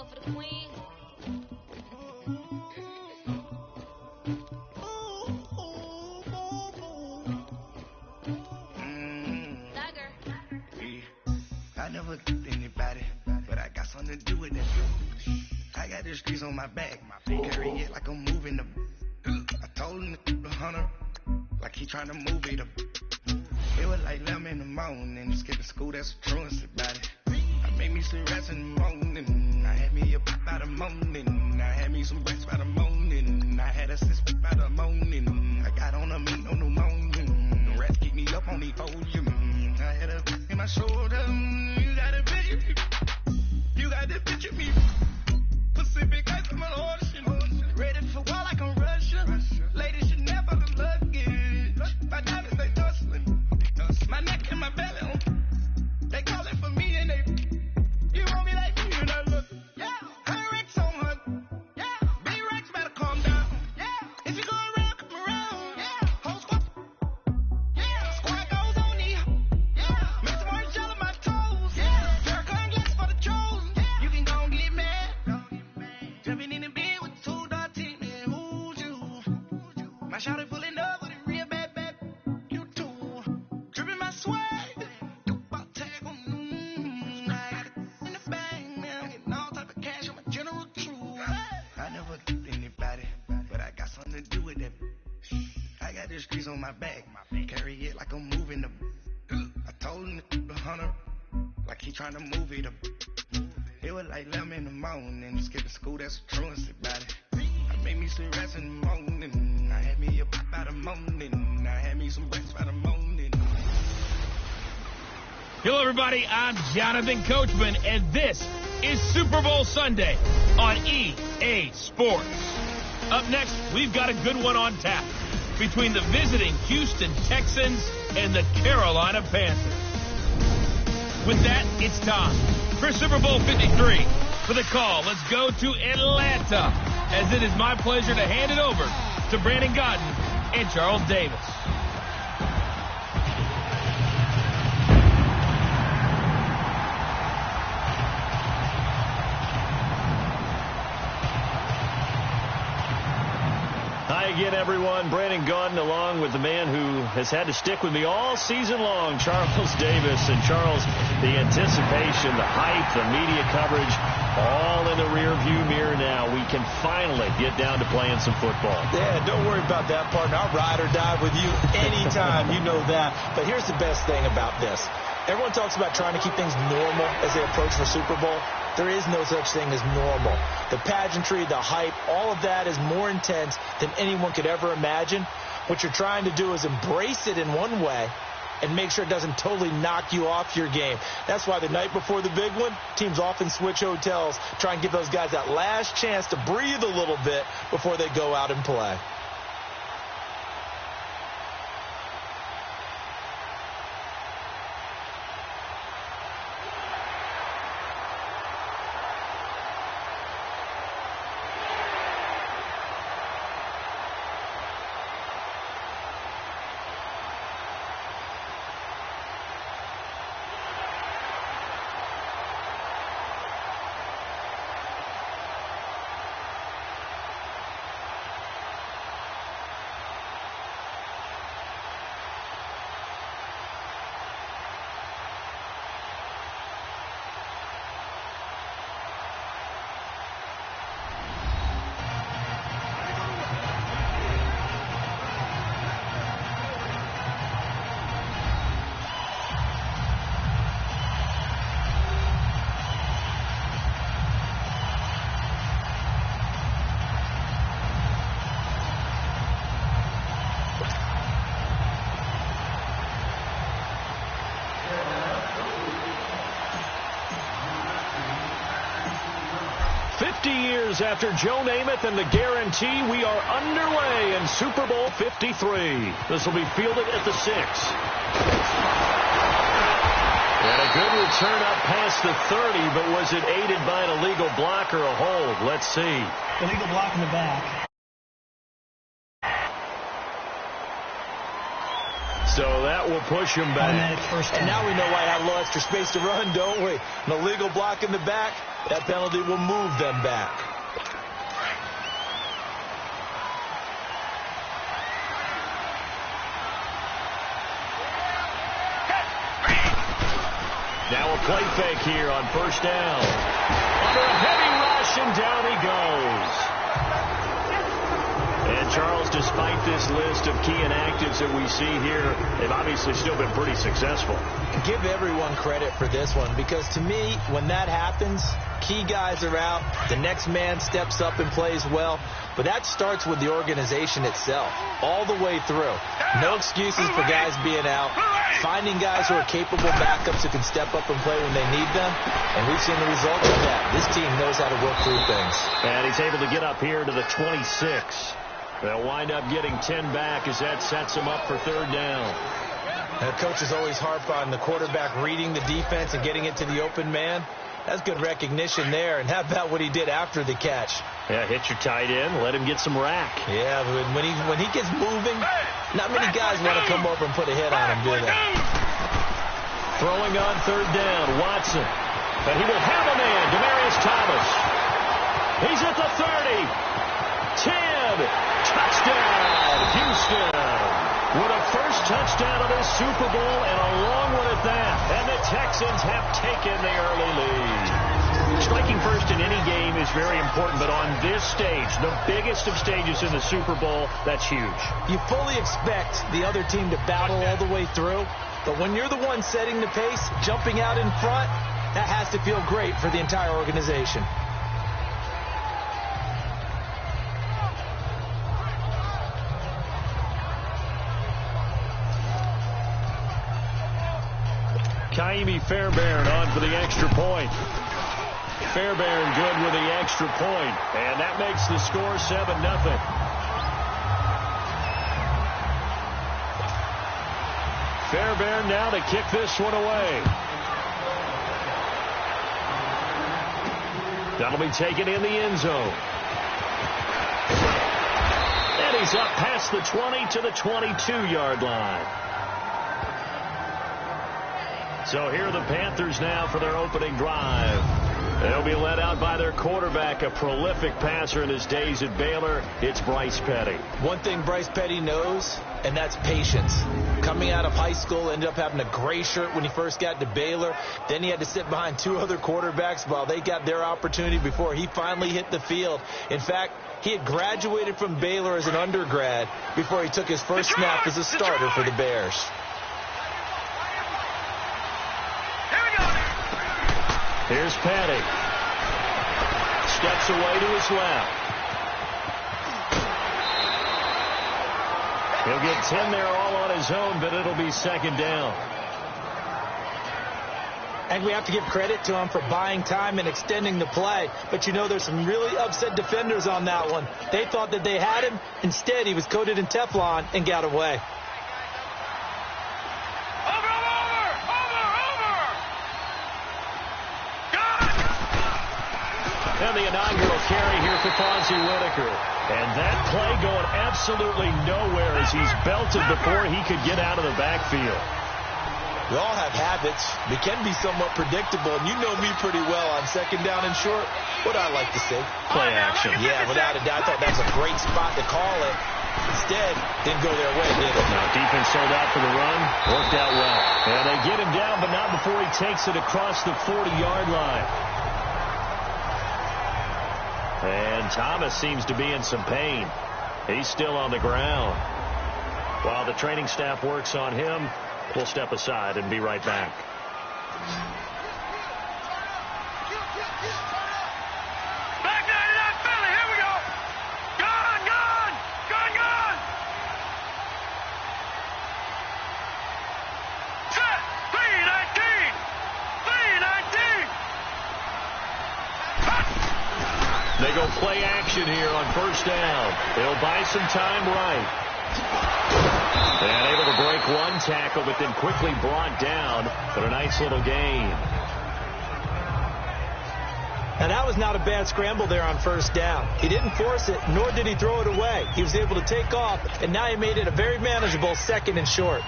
one for the queen. I never did anybody, but I got something to do with that. I got the streets on my back, carry it like I'm moving the. I told him to hunter, like he trying to move it up. It was like 11 in the morning, skip to school, that's a truancy about it. I made me some rest in the morning, I had me a pop by the morning, I had me some breaks by the morning, I had a sis by the morning, I got on a meat on the morning, the rats keep me up on the podium, I had a in my shoulder, you got a picture me, Pacific ice on my ocean, ready for war like I'm Russia, ladies should never the luggage, my diamonds they tussling. My neck and my belly, they call it for me and they, you want me like me and I look, yeah, her Rex on her, yeah, big Rex better calm down, yeah, if you go around, come around, yeah, whole squad, yeah, squad goes on me, yeah, make some orange gel on my toes, yeah, Jericho gets for the trolls, yeah, you can go and get mad, jumping in the bed with 2 dark team, man, who's you, my shawty pulling up with a real bad, you too. Dripping my swag, you about tag on, I got it in the bag, man, getting all type of cash on my general crew. I never did anybody, but I got something to do with that. I got the streets on my back, carry it like I'm moving the. I told him to hunter, like he trying to move it up. It was like 11 in the morning, skip to school, that's a truancy about it. I made me some rest in the morning, I had me a pop by the morning, I had me some breaks by the morning. Hello, everybody. I'm Jonathan Coachman, and this is Super Bowl Sunday on EA Sports. Up next, we've got a good one on tap between the visiting Houston Texans and the Carolina Panthers. With that, it's time for Super Bowl 53. For the call, let's go to Atlanta, as it is my pleasure to hand it over to Brandon Godden and Charles Davis. Hi again, everyone. Brandon Gaudin along with the man who has had to stick with me all season long, Charles Davis. And Charles, the anticipation, the hype, the media coverage, all in the rearview mirror now. We can finally get down to playing some football. Yeah, don't worry about that, partner. I'll ride or die with you anytime. You know that. But here's the best thing about this. Everyone talks about trying to keep things normal as they approach the Super Bowl. There is no such thing as normal. The pageantry, the hype, all of that is more intense than anyone could ever imagine. What you're trying to do is embrace it in one way and make sure it doesn't totally knock you off your game. That's why the night before the big one, teams often switch hotels, try and give those guys that last chance to breathe a little bit before they go out and play. After Joe Namath and the guarantee, we are underway in Super Bowl 53. This will be fielded at the 6. And a good return up past the 30, but was it aided by an illegal block or a hold? Let's see. Illegal block in the back. So that will push him back. And now we know why I have a little extra space to run, don't we? An illegal block in the back, that penalty will move them back. Now a play fake here on first down. Under a heavy rush, and down he goes. And Charles, despite this list of key inactives that we see here, they've obviously still been pretty successful. Give everyone credit for this one, because to me, when that happens, key guys are out, the next man steps up and plays well, but that starts with the organization itself, all the way through. No excuses for guys being out, finding guys who are capable backups who can step up and play when they need them, and we've seen the result of that. This team knows how to work through things. And he's able to get up here to the 26. They'll wind up getting 10 back as that sets them up for third down. The coach is always harp on the quarterback reading the defense and getting it to the open man. That's good recognition there. And how about what he did after the catch? Yeah, hit your tight end, let him get some rack. Yeah, but when he gets moving, not many guys want to come over and put a hit on him, do they? Throwing on third down, Watson. But he will have a man, Demaryius Thomas. He's at the 30. 10. Touchdown, Houston. With a first touchdown of this Super Bowl and a long one at that. And the Texans have taken the early lead. Striking first in any game is very important, but on this stage, the biggest of stages in the Super Bowl, that's huge. You fully expect the other team to battle all the way through, but when you're the one setting the pace, jumping out in front, that has to feel great for the entire organization. Kaimi Fairbairn on for the extra point. Fairbairn good with the extra point, and that makes the score 7-0. Fairbairn now to kick this one away. That'll be taken in the end zone. And he's up past the 20 to the 22-yard line. So here are the Panthers now for their opening drive. They'll be led out by their quarterback, a prolific passer in his days at Baylor. It's Bryce Petty. One thing Bryce Petty knows, and that's patience. Coming out of high school, ended up having a gray shirt when he first got to Baylor. Then he had to sit behind two other quarterbacks while they got their opportunity before he finally hit the field. In fact, he had graduated from Baylor as an undergrad before he took his first snap as a starter for the Bears. Here's Petty. Steps away to his left. He'll get 10 there all on his own, but it'll be second down. And we have to give credit to him for buying time and extending the play. But, you know, there's some really upset defenders on that one. They thought that they had him. Instead, he was coated in Teflon and got away. And the inaugural carry here for Fonzie Whitaker. And that play going absolutely nowhere as he's belted before he could get out of the backfield. We all have habits. We can be somewhat predictable, and you know me pretty well on second down and short. What I like to say? Play action. Yeah, without a doubt. I thought that was a great spot to call it. Instead, didn't go their way, did it? No, defense sold out for the run. Worked out well. And they get him down, but not before he takes it across the 40-yard line. And Thomas seems to be in some pain. He's still on the ground. While the training staff works on him, we'll step aside and be right back. Back 99 Philly, here we go. Gone. Set, 319. They go play action here on first down. They'll buy some time right. And able to break one tackle, but then quickly brought down. But a nice little gain. And that was not a bad scramble there on first down. He didn't force it, nor did he throw it away. He was able to take off, and now he made it a very manageable second and short.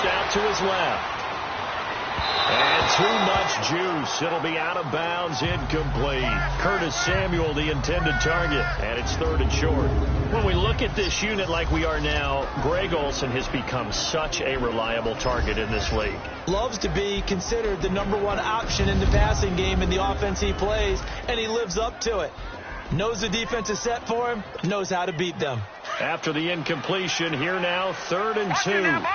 out to his left. And too much juice. It'll be out of bounds, incomplete. Curtis Samuel, the intended target, and it's 3rd and short. When we look at this unit like we are now, Greg Olsen has become such a reliable target in this league. Loves to be considered the #1 option in the passing game in the offense he plays, and he lives up to it. Knows the defense is set for him, knows how to beat them. After the incompletion, here now, 3rd and 2.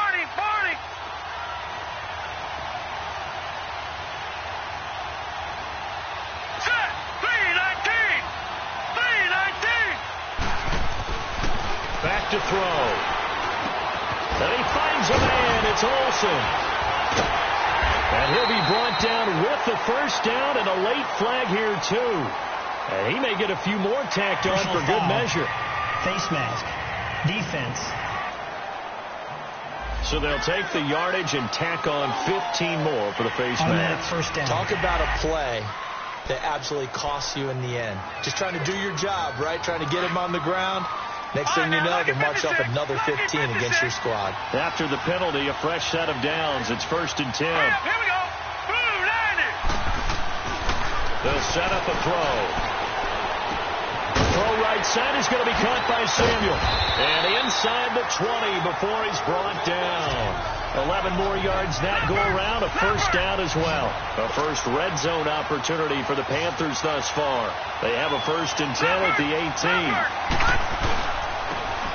To throw. And he finds a man. It's Olsen. And he'll be brought down with the first down and a late flag here, too. And he may get a few more tacked on for good measure. Face mask. Defense. So they'll take the yardage and tack on 15 more for the face mask. First down. Talk about a play that absolutely costs you in the end. Just trying to do your job, right? Trying to get him on the ground. Next thing you know, they march up another 15 against your squad. After the penalty, a fresh set of downs. It's 1st and 10. Here we go. They'll set up a throw. Throw right side is going to be caught by Samuel. And inside the 20 before he's brought down. 11 more yards that go around. A first down as well. A first red zone opportunity for the Panthers thus far. They have a 1st and 10 at the 18.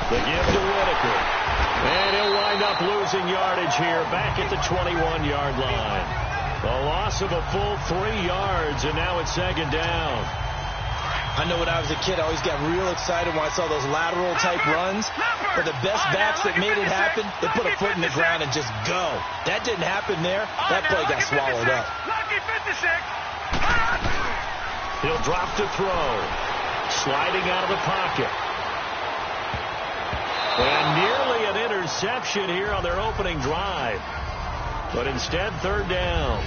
The give to Whitaker. And he'll wind up losing yardage here back at the 21-yard line. A loss of a full 3 yards, and now it's 2nd down. I know when I was a kid, I always got real excited when I saw those lateral-type runs. But the best backs that made it happen, they put a foot in the ground and just go. That didn't happen there. That play got swallowed up. He'll drop to throw. Sliding out of the pocket. And nearly an interception here on their opening drive. But instead, 3rd down.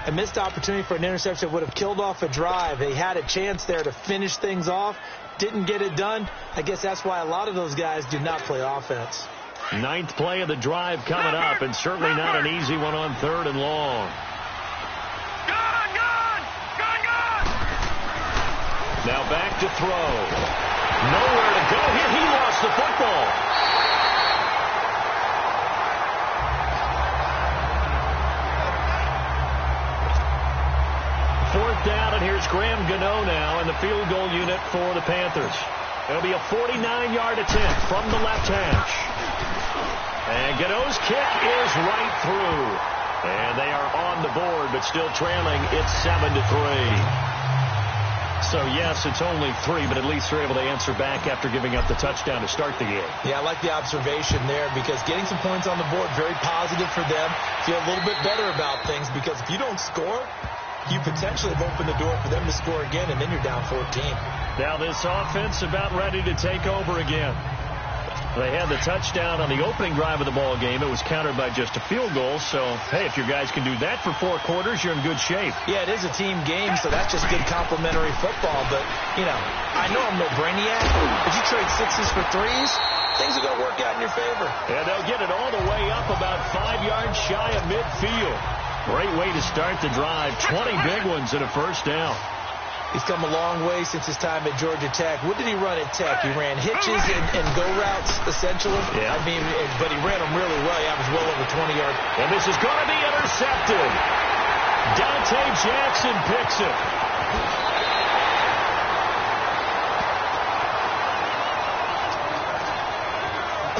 A missed opportunity for an interception would have killed off a drive. They had a chance there to finish things off. Didn't get it done. I guess that's why a lot of those guys do not play offense. 9th play of the drive coming up, and certainly not an easy one on 3rd and long. Now back to throw. Nowhere to go here. He lost the football. Fourth down, and here's Graham Gano now in the field goal unit for the Panthers. It'll be a 49-yard attempt from the left hash. And Gano's kick is right through. And they are on the board, but still trailing. It's 7-3. So, yes, it's only 3, but at least they're able to answer back after giving up the touchdown to start the game. Yeah, I like the observation there because getting some points on the board, very positive for them. Feel a little bit better about things because if you don't score, you potentially have opened the door for them to score again, and then you're down 14. Now this offense about ready to take over again. They had the touchdown on the opening drive of the ball game. It was countered by just a field goal. So, hey, if your guys can do that for 4 quarters, you're in good shape. Yeah, it is a team game, so that's just good complimentary football. But, you know, I know I'm no brainiac. If you trade 6s for 3s, things are going to work out in your favor. And they'll get it all the way up about 5 yards shy of midfield. Great way to start the drive. 20 big ones and a first down. He's come a long way since his time at Georgia Tech. What did he run at Tech? He ran hitches and go routes, essentially. Yeah. I mean, but he ran them really well. He averaged well over 20 yards. And this is going to be intercepted. Dante Jackson picks it.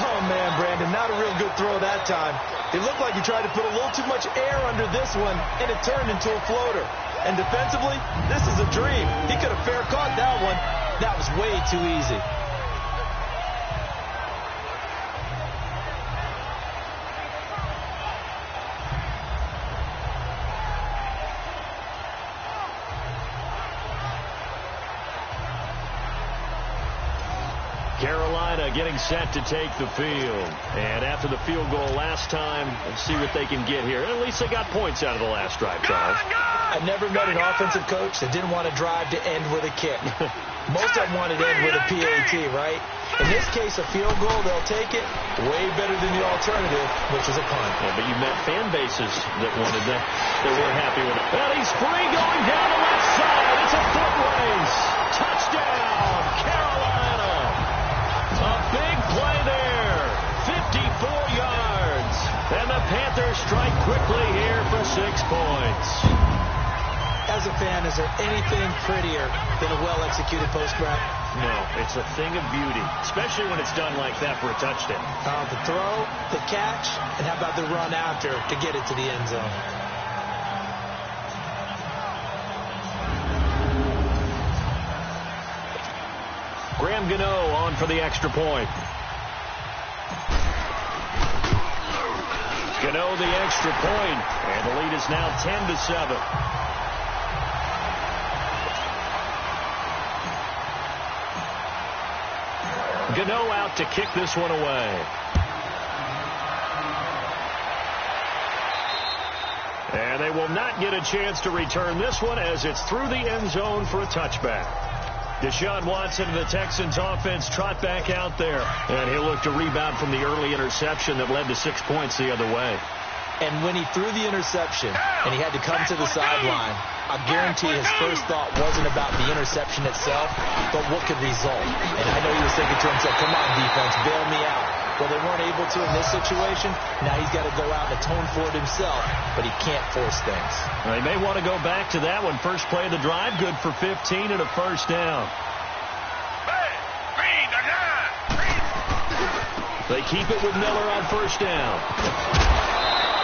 Oh, man, Brandon, not a real good throw that time. It looked like he tried to put a little too much air under this one, and it turned into a floater. And defensively, this is a dream. He could have fair caught that one. That was way too easy. Carolina getting set to take the field. And after the field goal last time, let's see what they can get here. At least they got points out of the last drive, Charles. I've never met an offensive coach that didn't want to drive to end with a kick. Most of them want it in with a PAT, right? In this case, a field goal, they'll take it way better than the alternative, which is a punt. Yeah, but you met fan bases that wanted that. They were happy with it. Well, he's free going down the left side. It's a foot race. Touchdown, Carolina. A big play there. 54 yards. And the Panthers strike quickly here for 6 points. As a fan, is there anything prettier than a well-executed post-grab? No, it's a thing of beauty, especially when it's done like that for a touchdown. The throw, the catch, and how about the run after to get it to the end zone? Graham Gano on for the extra point. Gano the extra point, and the lead is now 10-7. Gano out to kick this one away. And they will not get a chance to return this one as it's through the end zone for a touchback. Deshaun Watson and the Texans offense trot back out there. And he'll look to rebound from the early interception that led to 6 points the other way. And when he threw the interception and he had to come to the sideline, I guarantee his first thought wasn't about the interception itself, but what could result. And I know he was thinking to himself, come on, defense, bail me out. Well, they weren't able to in this situation. Now he's got to go out and atone for it himself, but he can't force things. Well, he may want to go back to that one. First play of the drive, good for 15 and a first down. They keep it with Miller on first down.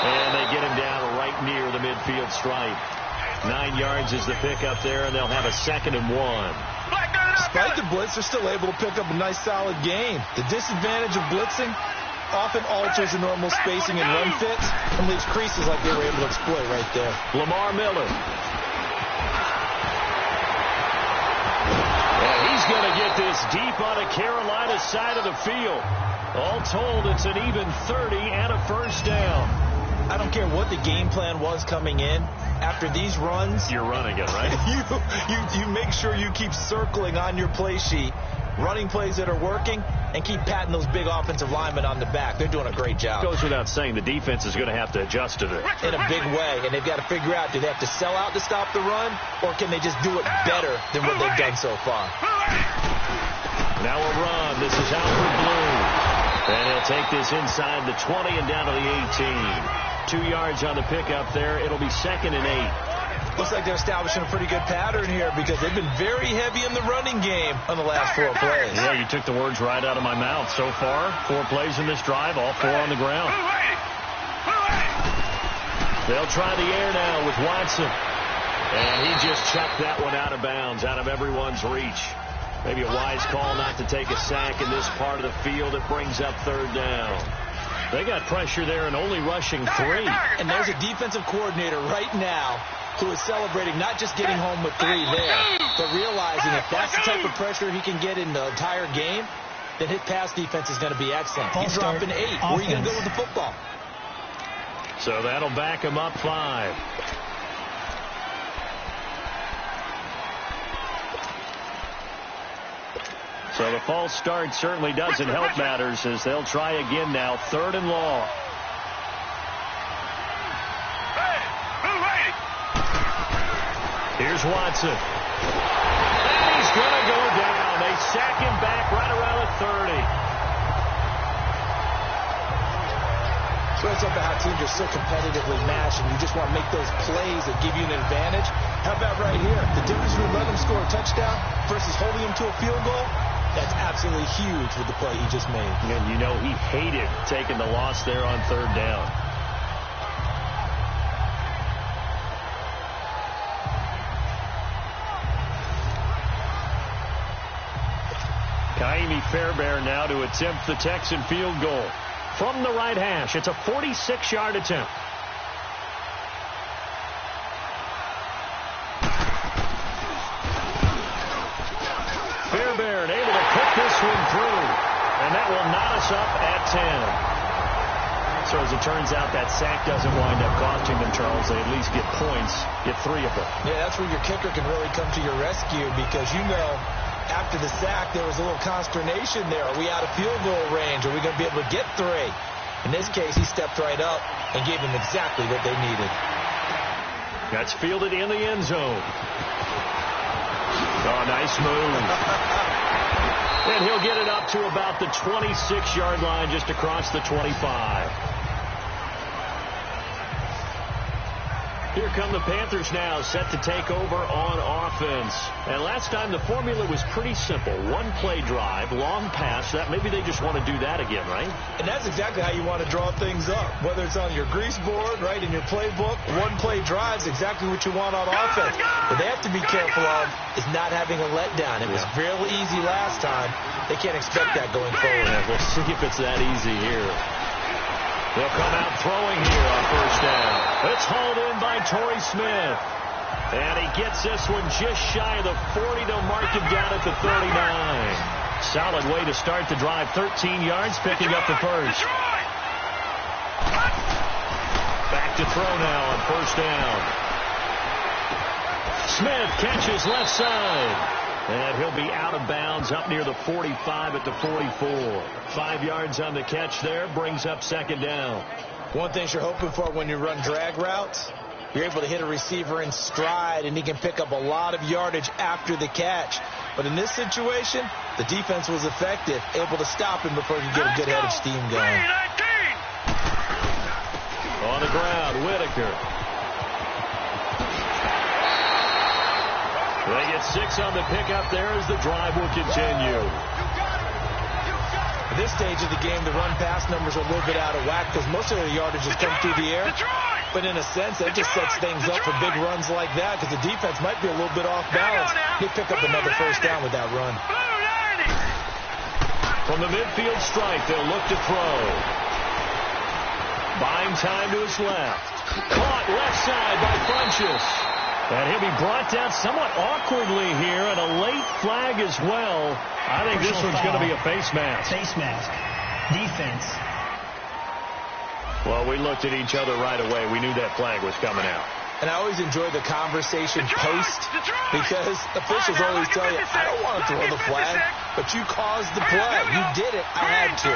And they get him down right near the midfield stripe. 9 yards is the pickup there, and they'll have a 2nd and 1. Despite the blitz, they're still able to pick up a nice, solid game. The disadvantage of blitzing often alters the normal spacing and run fits and leaves creases like they were able to exploit right there. Lamar Miller. And he's going to get this deep on a Carolina side of the field. All told, it's an even 30 and a first down. I don't care what the game plan was coming in. After these runs, you're running it, right? you make sure you keep circling on your play sheet, running plays that are working, and keep patting those big offensive linemen on the back. They're doing a great job. Goes without saying, the defense is going to have to adjust to it. In a big way, and they've got to figure out, do they have to sell out to stop the run, or can they just do it better than what they've done so far? Now a run. This is Alfred Blue. And he'll take this inside the 20 and down to the 18. 2 yards on the pickup there. It'll be 2nd and 8. Looks like they're establishing a pretty good pattern here because they've been very heavy in the running game on the last 4 plays. Yeah, you took the words right out of my mouth. So far, 4 plays in this drive, all 4 on the ground. They'll try the air now with Watson. And he just chucked that one out of bounds, out of everyone's reach. Maybe a wise call not to take a sack in this part of the field. It brings up 3rd down. They got pressure there and only rushing 3. And there's a defensive coordinator right now who is celebrating not just getting home with 3 there, but realizing if that's the type of pressure he can get in the entire game, then his pass defense is going to be excellent. He's dropping 8. Where are you going to go with the football? So that'll back him up 5. So the false start certainly doesn't help matters as they'll try again now. 3rd and long. Here's Watson. And he's going to go down. They sack him back right around the 30. So it's up to how teams are so competitively matched, and you just want to make those plays that give you an advantage. How about right here? The difference between letting them score a touchdown versus holding them to a field goal, that's absolutely huge with the play he just made. And you know he hated taking the loss there on 3rd down. Kaimi Fairbairn now to attempt the Texan field goal. From the right hash, it's a 46-yard attempt. Fairbairn able to put this one through, and that will knot us up at 10. So as it turns out, that sack doesn't wind up costing them, Charles. They at least get points, get 3 of them. Yeah, that's where your kicker can really come to your rescue because you know after the sack, there was a little consternation there. Are we out of field goal range? Are we going to be able to get 3? In this case, he stepped right up and gave them exactly what they needed. That's fielded in the end zone. Oh, nice move. And he'll get it up to about the 26-yard line, just across the 25. Here come the Panthers now, set to take over on offense. And last time the formula was pretty simple. One-play drive, long pass. That maybe they just want to do that again, right? And that's exactly how you want to draw things up. Whether it's on your grease board, right, in your playbook, one-play drive's exactly what you want on offense. What they have to be careful of is not having a letdown. It was fairly easy last time. They can't expect that going forward. Yeah, we'll see if it's that easy here. They'll come out throwing here on first down. It's hauled in by Torrey Smith. And he gets this one just shy of the 40 to mark him down at the 39. Solid way to start the drive. 13 yards, picking up the first. Back to throw now on first down. Smith catches left side. And he'll be out of bounds up near the 45 at the 44. 5 yards on the catch there, brings up second down. One thing you're hoping for when you run drag routes, you're able to hit a receiver in stride, and he can pick up a lot of yardage after the catch. But in this situation, the defense was effective, able to stop him before he could get a good head of steam going. On the ground, Whitaker. They get 6 on the pickup there as the drive will continue. At this stage of the game, the run-pass numbers are a little bit out of whack because most of their yardage has come through the air. But in a sense, that just sets things up for big runs like that because the defense might be a little bit off balance. They pick up another first down with that run. From the midfield stripe, they'll look to throw. Buying time to his left. Caught left side by Funchess. And he'll be brought down somewhat awkwardly here, and a late flag as well. I think this one's going to be a face mask. Face mask. Defense. Well, we looked at each other right away. We knew that flag was coming out. And I always enjoy the conversation post because officials always tell you, I don't want to throw the flag, but you caused the play. You did it. I had to.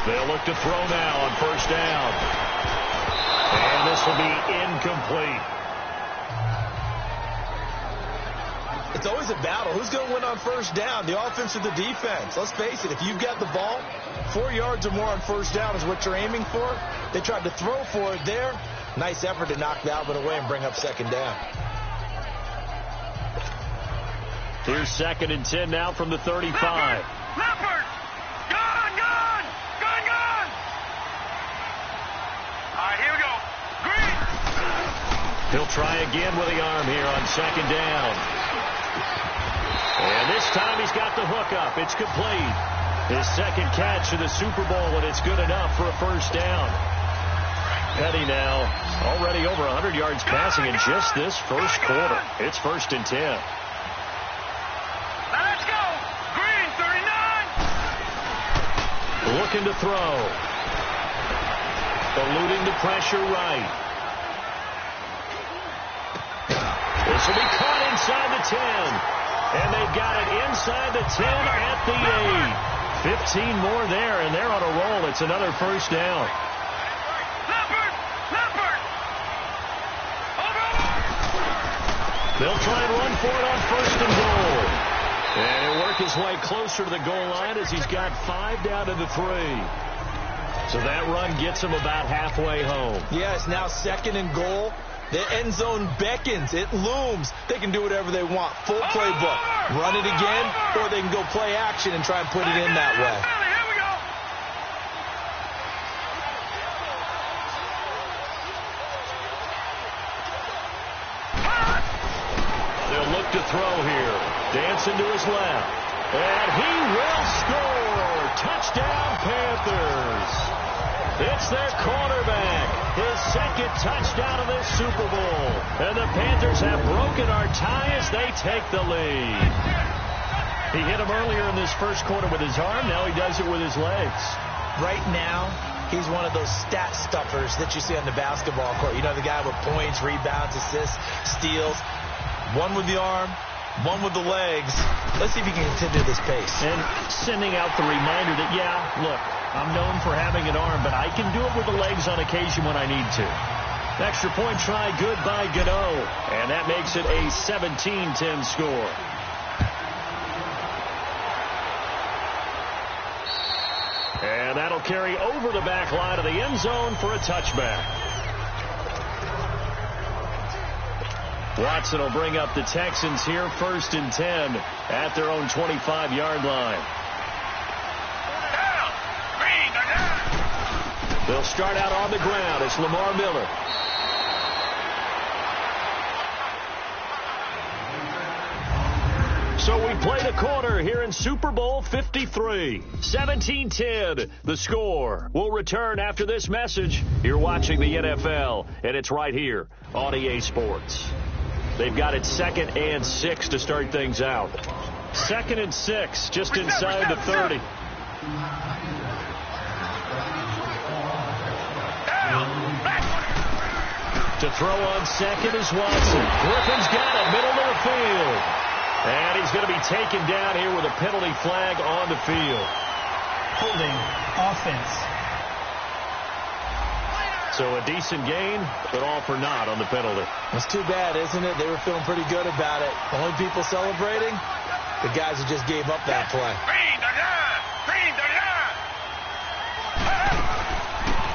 They'll look to throw now on first down. And this will be incomplete. It's always a battle. Who's going to win on first down, the offense or the defense? Let's face it, if you've got the ball, 4 yards or more on first down is what you're aiming for. They tried to throw for it there. Nice effort to knock Dalvin away and bring up second down. Here's 2nd and 10 now from the 35. Leopard! Gone! All right, here we go. Green! He'll try again with the arm here on second down. And this time he's got the hook up. It's complete. His second catch of the Super Bowl, and it's good enough for a first down. Petty now already over 100 yards passing in just this first quarter. It's 1st and 10. Let's go. Green, 39. Looking to throw. Eluding the pressure right. This will be caught inside the 10. And they've got it inside the 10 at the 8. 15 more there, and they're on a roll. It's another first down. They'll try and run for it on 1st and goal. And he'll work his way closer to the goal line as he's got 5 down to the 3. So that run gets him about halfway home. Yeah, it's now 2nd and goal. The end zone beckons. It looms. They can do whatever they want. Full playbook. Run it again, or they can go play action and try and put it in that way. They'll look to throw here. Dancing to his left. And he will score. Touchdown, Panthers. It's their quarterback. His 2nd touchdown of this Super Bowl. And the Panthers have broken our tie as they take the lead. He hit him earlier in this first quarter with his arm. Now he does it with his legs. Right now, he's one of those stat stuffers that you see on the basketball court. You know, the guy with points, rebounds, assists, steals. One with the arm, One with the legs. Let's see if he can continue this pace. And sending out the reminder that, yeah, look, I'm known for having an arm, but I can do it with the legs on occasion when I need to. Extra point try, good by Gano. And that makes it a 17-10 score. And that'll carry over the back line of the end zone for a touchback. Watson will bring up the Texans here, 1st and 10 at their own 25-yard line. They'll start out on the ground. It's Lamar Miller. So we played a quarter here in Super Bowl 53. 17-10, the score. We'll return after this message. You're watching the NFL, and it's right here on EA Sports. They've got it 2nd and 6 to start things out. 2nd and 6, just inside the 30. To throw on second is Watson. Griffin's got it, middle of the field. And he's going to be taken down here with a penalty flag on the field. Holding offense. So a decent gain, but all for naught on the penalty. It's too bad, isn't it? They were feeling pretty good about it. The only people celebrating, the guys who just gave up that play.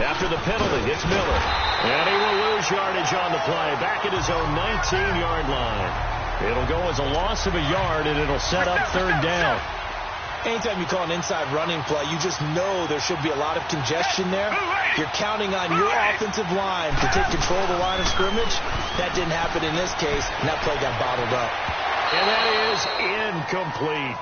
After the penalty, it's Miller. And he will lose yardage on the play. Back at his own 19-yard line. It'll go as a loss of a yard, and it'll set up 3rd down. Anytime you call an inside running play, you just know there should be a lot of congestion there. You're counting on your offensive line to take control of the line of scrimmage. That didn't happen in this case, and that play got bottled up. And that is incomplete.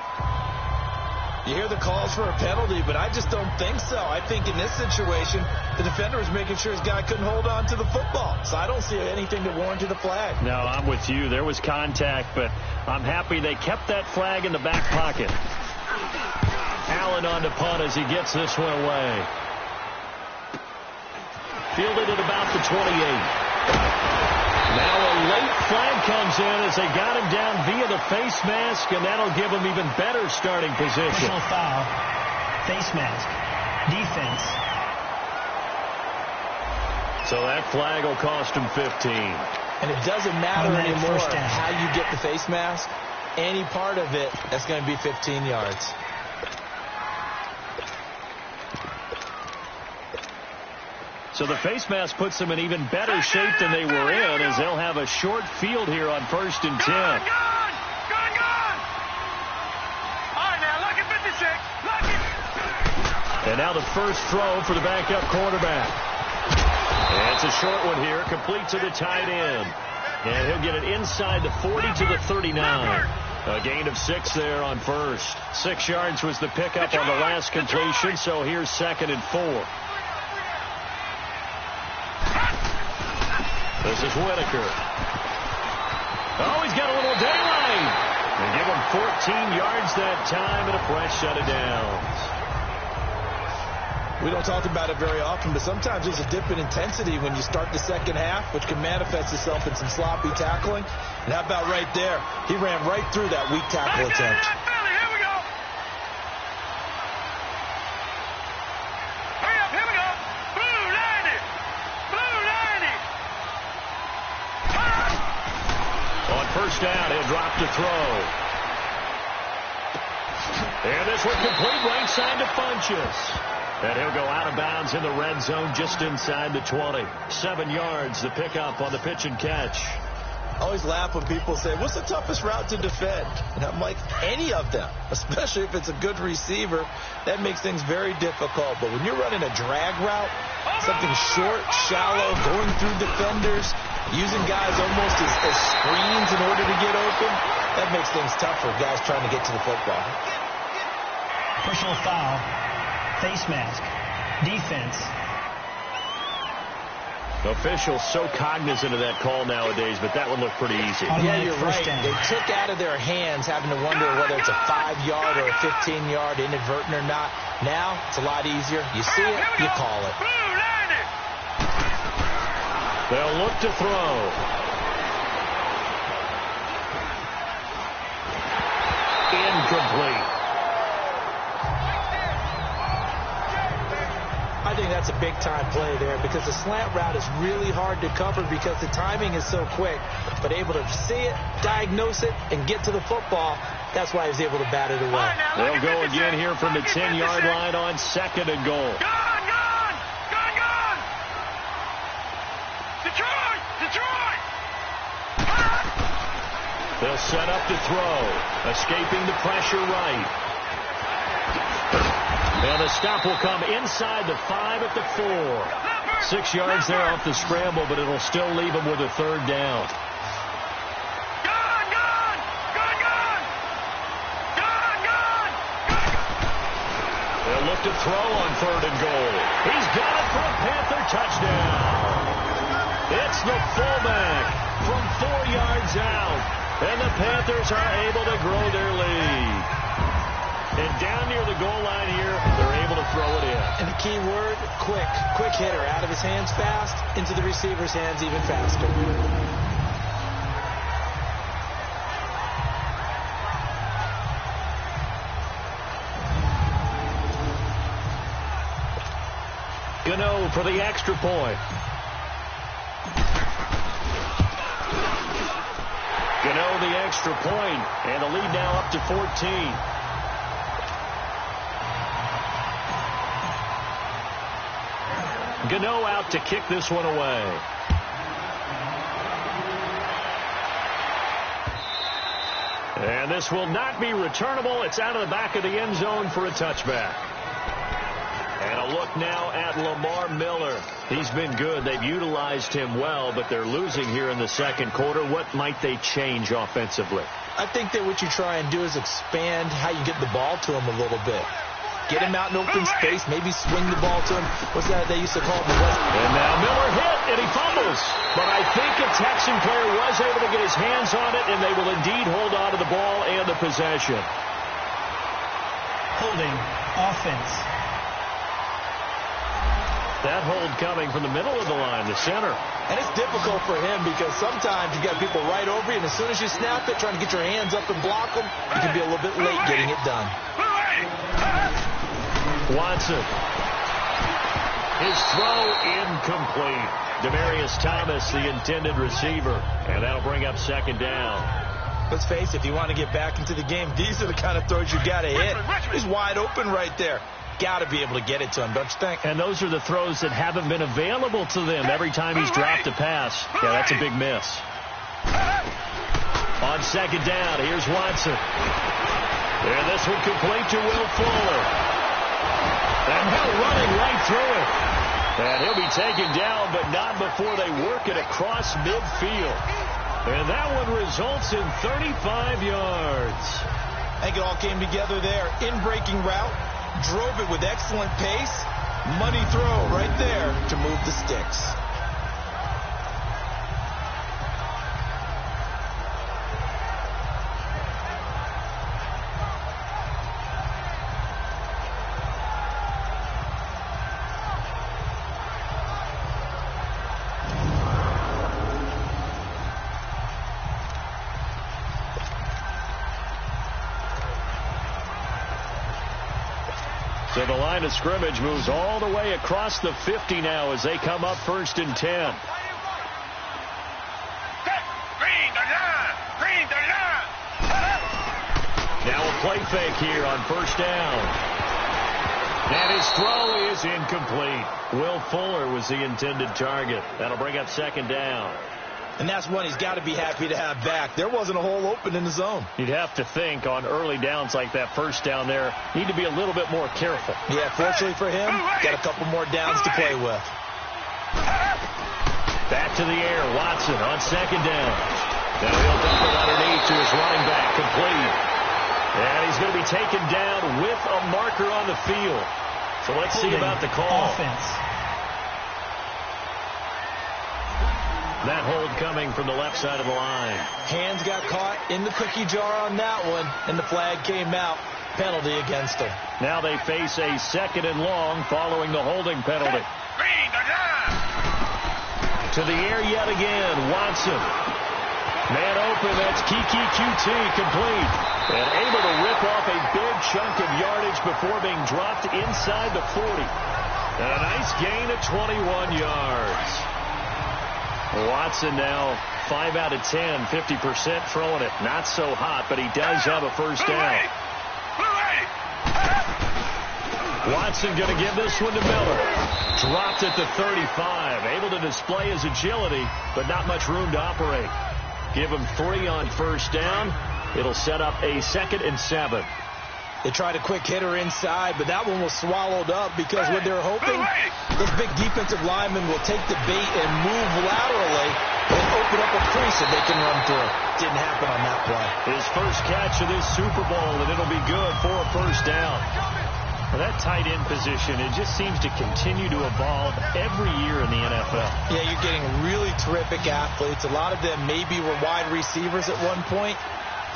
You hear the calls for a penalty, but I just don't think so. I think in this situation, the defender was making sure his guy couldn't hold on to the football. So I don't see anything that warranted the flag. No, I'm with you. There was contact, but I'm happy they kept that flag in the back pocket. Allen on to punt as he gets this one away. Fielded at about the 28. Now a late flag comes in as they got him down via the face mask, and that'll give him even better starting position. Personal foul. Face mask. Defense. So that flag will cost him 15. And it doesn't matter anymore how you get the face mask. Any part of it, that's going to be 15 yards. So the face mask puts them in even better shape than they were in, as they'll have a short field here on 1st and 10. All right, now, look at 56. And now the first throw for the backup quarterback. And it's a short one here, complete to the tight end. And he'll get it inside the 40 to the 39. A gain of 6 there on first. 6 yards was the pickup on the last completion, so here's 2nd and 4. This is Whitaker. Oh, he's got a little daylight. They give him 14 yards that time and a fresh set of downs. We don't talk about it very often, but sometimes there's a dip in intensity when you start the second half, which can manifest itself in some sloppy tackling. And how about right there? He ran right through that weak tackle attempt. First down, he'll drop to throw. And this one complete right side to Funchess. And he'll go out of bounds in the red zone just inside the 20. 7 yards, the pickup on the pitch and catch. I always laugh when people say, what's the toughest route to defend? And I'm like, any of them, especially if it's a good receiver. That makes things very difficult. But when you're running a drag route, something short, shallow, going through defenders, using guys almost as screens in order to get open, that makes things tough for guys trying to get to the football. Personal foul. Face mask. Defense. Officials so cognizant of that call nowadays, but that would look pretty easy. Yeah, you're right. They took out of their hands having to wonder whether it's a 5-yard or a 15-yard inadvertent or not. Now, it's a lot easier. You see it, you call it. They'll look to throw. big-time play there because the slant route is really hard to cover because the timing is so quick. But able to see it, diagnose it, and get to the football, that's why he was able to bat it away. They'll go again here from the 10-yard line on 2nd and goal. Gone! Detroit! They'll set up to throw. Escaping the pressure right. And the stop will come inside the 5 at the 4. 6 yards there off the scramble, but it'll still leave them with a 3rd down. They'll look to throw on 3rd and goal. He's got it for a Panther touchdown. It's the fullback from 4 yards out. And the Panthers are able to grow their lead. And down near the goal line here, they're able to throw it in. And the key word, quick. Quick hitter. Out of his hands fast, into the receiver's hands even faster. Gano for the extra point. Gano the extra point, and the lead now up to 14. Gano out to kick this one away. And this will not be returnable. It's out of the back of the end zone for a touchback. And a look now at Lamar Miller. He's been good. They've utilized him well, but they're losing here in the 2nd quarter. What might they change offensively? I think that what you try and do is expand how you get the ball to him a little bit. Get him out in open space, maybe swing the ball to him. What's that they used to call it in the West? And now Miller hit, and he fumbles. But I think a Texan player was able to get his hands on it, and they will indeed hold on to the ball and the possession. Holding offense. That hold coming from the middle of the line, the center. And it's difficult for him because sometimes you got people right over you, and as soon as you snap it, trying to get your hands up and block them, you can be a little bit late getting it done. Watson. His throw incomplete. Demaryius Thomas, the intended receiver. And that'll bring up 2nd down. Let's face it, if you want to get back into the game, these are the kind of throws you got to hit. He's wide open right there. Got to be able to get it to him, don't you think? And those are the throws that haven't been available to them every time he's dropped a pass. Yeah, that's a big miss. On 2nd down, here's Watson. And this one complete to Will Fuller. And Hill running right through it. And he'll be taken down, but not before they work it across midfield. And that one results in 35 yards. I think it all came together there. In-breaking route. Drove it with excellent pace. Money throw right there to move the sticks. So the line of scrimmage moves all the way across the 50 now as they come up 1st and 10. Now a play fake here on 1st down. And his throw is incomplete. Will Fuller was the intended target. That'll bring up 2nd down. And that's one he's got to be happy to have back. There wasn't a hole open in the zone. You'd have to think on early downs like that 1st down there, need to be a little bit more careful. Yeah, fortunately for him, got a couple more downs to play with. Back to the air, Watson on 2nd down. Now he'll dump it underneath to his running back, complete. And he's going to be taken down with a marker on the field. So let's see about the call. Offense. That hold coming from the left side of the line. Hands got caught in the cookie jar on that one, and the flag came out. Penalty against him. Now they face a 2nd and long following the holding penalty. To the air yet again, Watson. Man open, that's Kiki QT, complete. And able to rip off a big chunk of yardage before being dropped inside the 40. And a nice gain of 21 yards. Watson now 5 out of 10, 50% throwing it. Not so hot, but he does have a first down. Watson going to give this one to Miller. Dropped at the 35. Able to display his agility, but not much room to operate. Give him 3 on first down. It'll set up a 2nd and 7. They tried a quick hitter inside, but that one was swallowed up because what they're hoping, those big defensive linemen will take the bait and move laterally and open up a crease that they can run through. Didn't happen on that play. His first catch of this Super Bowl, and it'll be good for a first down. Well, that tight end position, it just seems to continue to evolve every year in the NFL. Yeah, you're getting really terrific athletes. A lot of them maybe were wide receivers at one point.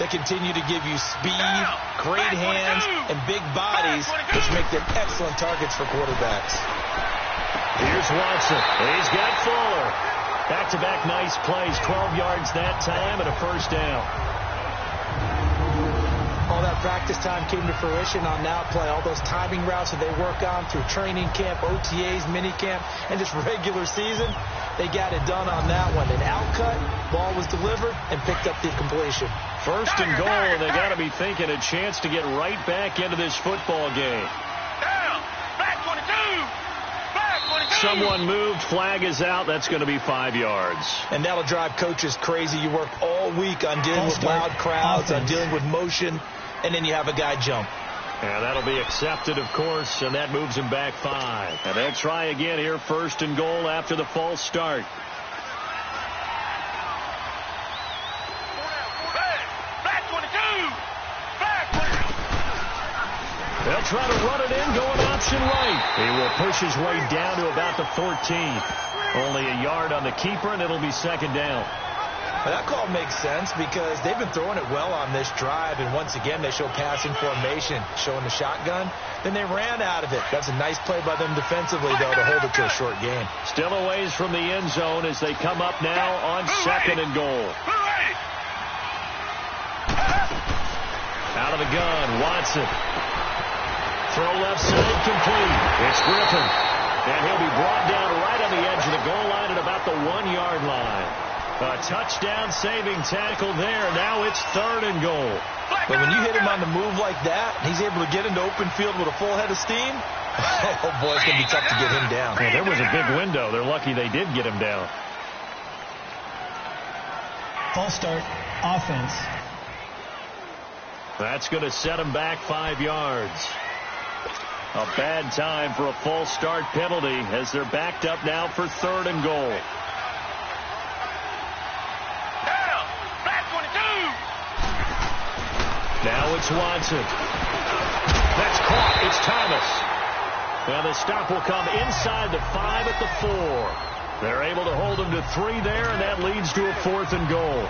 They continue to give you speed, great hands, and big bodies, which make them excellent targets for quarterbacks. Here's Watson. He's got Fuller. Back-to-back nice plays. 12 yards that time and a first down. All that practice time came to fruition on that play. All those timing routes that they work on through training camp, OTAs, minicamp, and just regular season, they got it done on that one. An outcut, ball was delivered, and picked up the completion. First and goal, and they got to be thinking a chance to get right back into this football game. Back 22. Back 22. Someone moved. Flag is out. That's going to be 5 yards. And that'll drive coaches crazy. You work all week on dealing with loud crowds, on dealing with motion, and then you have a guy jump. And that'll be accepted, of course, and that moves him back 5. And they'll try again here, first and goal after the false start. Back 22. Back 22. They'll try to run it in, going option right. He will push his way down to about the 14. Only a yard on the keeper, and it'll be second down. Well, that call makes sense because they've been throwing it well on this drive, and once again they show passing formation, showing the shotgun. Then they ran out of it. That's a nice play by them defensively, though, to hold it to a short game. Still a ways from the end zone as they come up now on second and goal. Out of the gun, Watson. Throw left side, complete. It's Griffin. And he'll be brought down right on the edge of the goal line at about the 1-yard line. A touchdown-saving tackle there. Now it's third and goal. But when you hit him on the move like that, he's able to get into open field with a full head of steam. Oh, boy, it's going to be tough to get him down. Yeah, there was a big window. They're lucky they did get him down. False start, offense. That's going to set him back 5 yards. A bad time for a false start penalty as they're backed up now for third and goal. Now it's Watson. That's caught. It's Thomas. And the stop will come inside the 5 at the 4. They're able to hold him to 3 there, and that leads to a 4th and goal.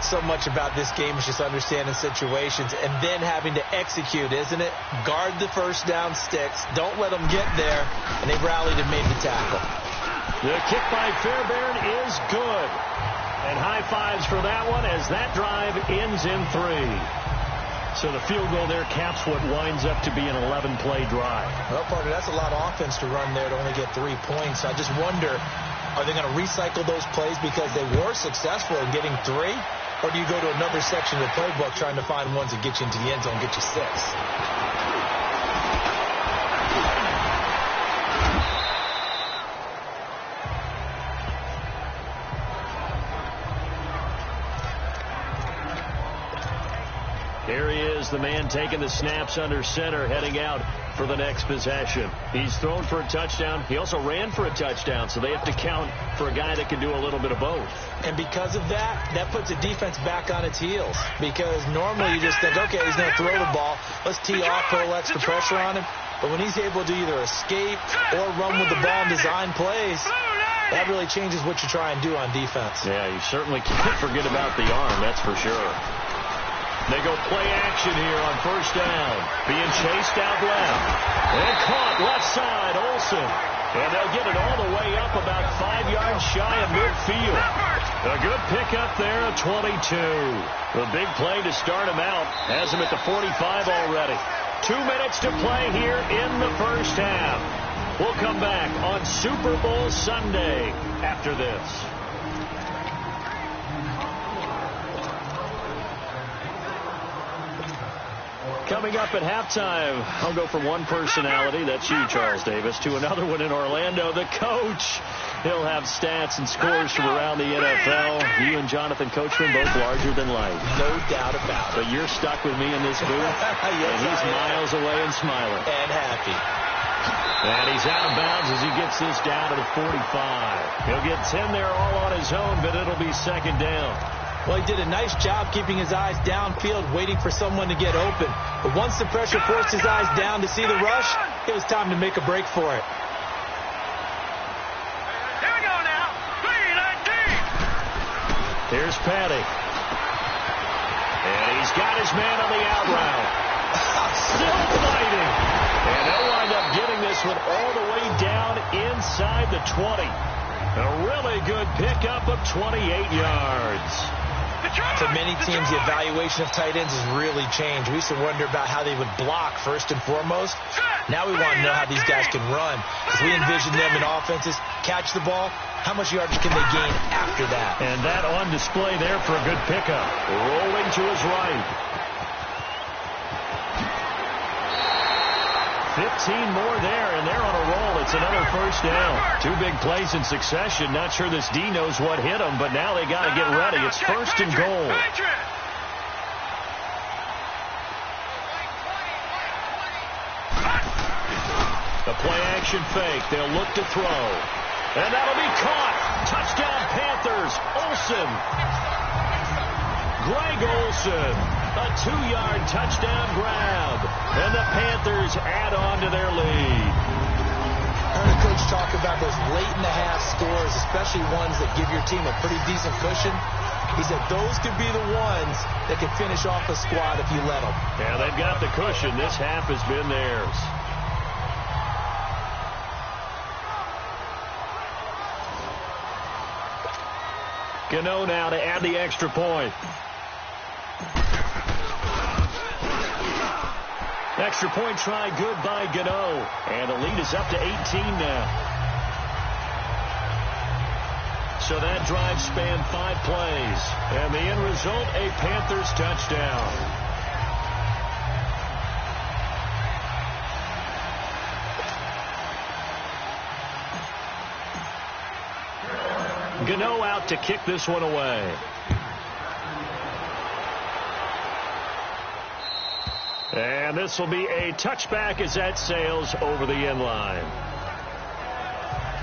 So much about this game is just understanding situations and then having to execute, isn't it? Guard the first down sticks. Don't let them get there. And they rallied and made the tackle. The kick by Fairbairn is good. And high fives for that one as that drive ends in 3. So the field goal there caps what winds up to be an 11-play drive. Well, partner, that's a lot of offense to run there to only get 3 points. I just wonder, are they going to recycle those plays because they were successful in getting 3? Or do you go to another section of the playbook trying to find ones that get you into the end zone, get you 6? Here he is, the man taking the snaps under center, heading out for the next possession. He's thrown for a touchdown. He also ran for a touchdown, so they have to count for a guy that can do a little bit of both. And because of that, that puts the defense back on its heels. Because normally you just think, okay, he's going to throw the ball. Let's tee off, put a little extra pressure on him. But when he's able to either escape or run with the ball and design plays, that really changes what you try and do on defense. Yeah, you certainly can't forget about the arm, that's for sure. They go play action here on first down. Being chased out left. And caught left side, Olsen. And they'll get it all the way up about 5 yards shy of midfield. A good pickup there at 22. The big play to start him out has him at the 45 already. 2 minutes to play here in the first half. We'll come back on Super Bowl Sunday after this. Coming up at halftime, I'll go from one personality, that's you, Charles Davis, to another one in Orlando, the coach. He'll have stats and scores from around the NFL. You and Jonathan Coachman, both larger than life. No doubt about it. But you're stuck with me in this booth, yes, and he's miles away and smiling. And happy. And he's out of bounds as he gets this down to the 45. He'll get 10 there all on his own, but it'll be second down. Well, he did a nice job keeping his eyes downfield, waiting for someone to get open. But once the pressure forced his eyes down to see the rush, it was time to make a break for it. Here we go now. 3-19. Here's Patty. And he's got his man on the out route. Still fighting. And they'll wind up getting this one all the way down inside the 20. A really good pickup of 28 yards. For many teams, the evaluation of tight ends has really changed. We used to wonder about how they would block first and foremost. Now we want to know how these guys can run. As we envision them in offenses, catch the ball, how much yardage can they gain after that? And that on display there for a good pickup. Rolling to his right. 15 more there, and they're on a roll. It's another first down. Two big plays in succession. Not sure this D knows what hit them, but now they got to get ready. It's first and goal. The play-action fake. They'll look to throw. And that'll be caught. Touchdown, Panthers. Olsen. Greg Olsen. A 2-yard touchdown grab. And the Panthers add on to their lead. I heard a coach talk about those late-in-the-half scores, especially ones that give your team a pretty decent cushion. He said those could be the ones that could finish off a squad if you let them. Yeah, they've got the cushion. This half has been theirs. Gano now to add the extra point. Extra point try good by Gano. And the lead is up to 18 now. So that drive spanned 5 plays. And the end result, a Panthers touchdown. Gano out to kick this one away. And this will be a touchback as that sails over the end line.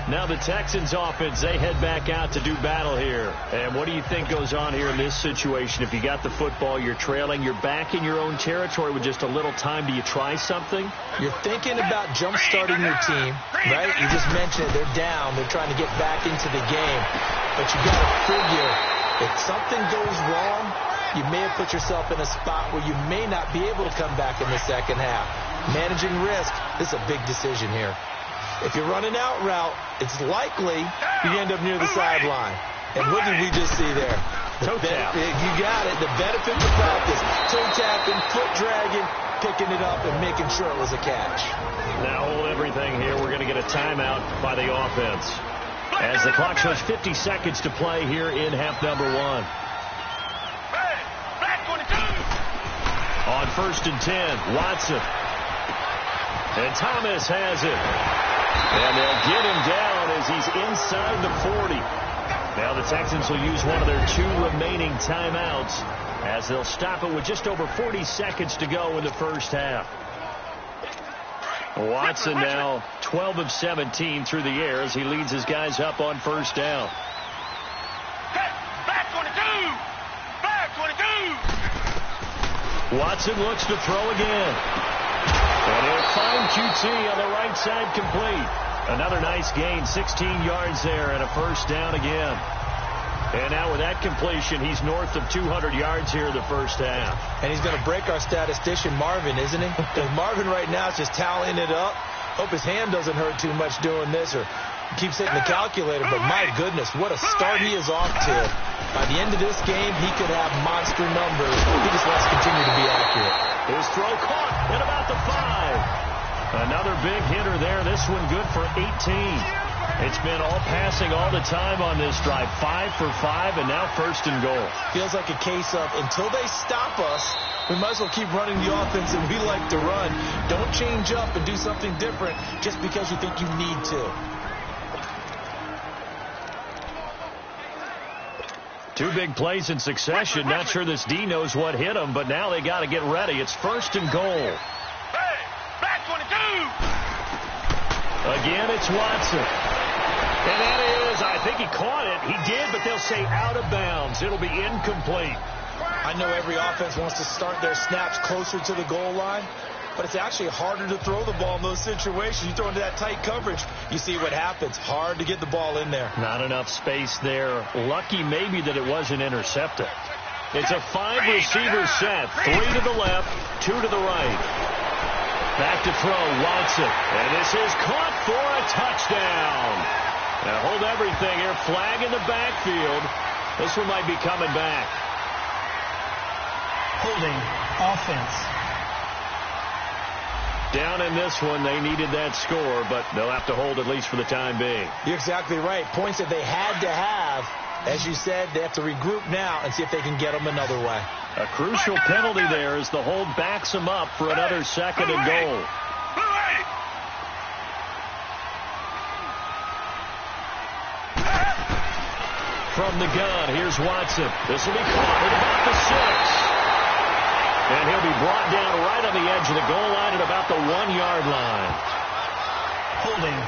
Now the Texans offense, they head back out to do battle here. And what do you think goes on here in this situation? If you got the football, you're trailing, you're back in your own territory with just a little time. Do you try something? You're thinking about jump-starting your team, right? You just mentioned it. They're down. They're trying to get back into the game. But you got to figure if something goes wrong, you may have put yourself in a spot where you may not be able to come back in the second half. Managing risk, this is a big decision here. If you're running out route, it's likely you end up near the sideline. And what did we just see there? Toe tap. You got it. The benefit to practice. Toe tapping, foot dragging, picking it up, and making sure it was a catch. Now hold everything here. We're going to get a timeout by the offense. As the clock shows 50 seconds to play here in half number 1. On 1st and 10, Watson. And Thomas has it. And they'll get him down as he's inside the 40. Now the Texans will use one of their 2 remaining timeouts as they'll stop it with just over 40 seconds to go in the first half. Watson now 12 of 17 through the air as he leads his guys up on 1st down. Back 22. Watson looks to throw again. And he'll find QT on the right side complete. Another nice gain, 16 yards there and a 1st down again. And now with that completion, he's north of 200 yards here in the first half. And he's going to break our statistician, Marvin, isn't he? Because Marvin right now is just tallying it up. Hope his hand doesn't hurt too much doing this or keeps hitting the calculator. But my goodness, what a start he is off to. By the end of this game, he could have monster numbers. He just wants to continue to be accurate. His throw caught at about the 5. Another big hitter there. This one good for 18. It's been all passing all the time on this drive. 5 for 5, and now first and goal. Feels like a case of until they stop us, we might as well keep running the offense that we like to run. Don't change up and do something different just because you think you need to. Two big plays in succession. Not sure this D knows what hit him, but now they got to get ready. It's first and goal. Hey, back 22. Again, it's Watson. And that is, I think he caught it. He did, but they'll say out of bounds. It'll be incomplete. I know every offense wants to start their snaps closer to the goal line, but it's actually harder to throw the ball in those situations. You throw into that tight coverage, you see what happens. Hard to get the ball in there. Not enough space there. Lucky maybe that it wasn't intercepted. It's a 5-receiver set. 3 to the left, 2 to the right. Back to throw, Watson. And this is caught for a touchdown. Now hold everything here. Flag in the backfield. This one might be coming back. Holding offense. Down in this one, they needed that score, but they'll have to hold at least for the time being. You're exactly right. Points that they had to have. As you said, they have to regroup now and see if they can get them another way. A crucial penalty there as the hold backs them up for another second and goal. From the gun, here's Watson. This will be caught at about the 6. And he'll be brought down right on the edge of the goal line at about the 1-yard line. Holding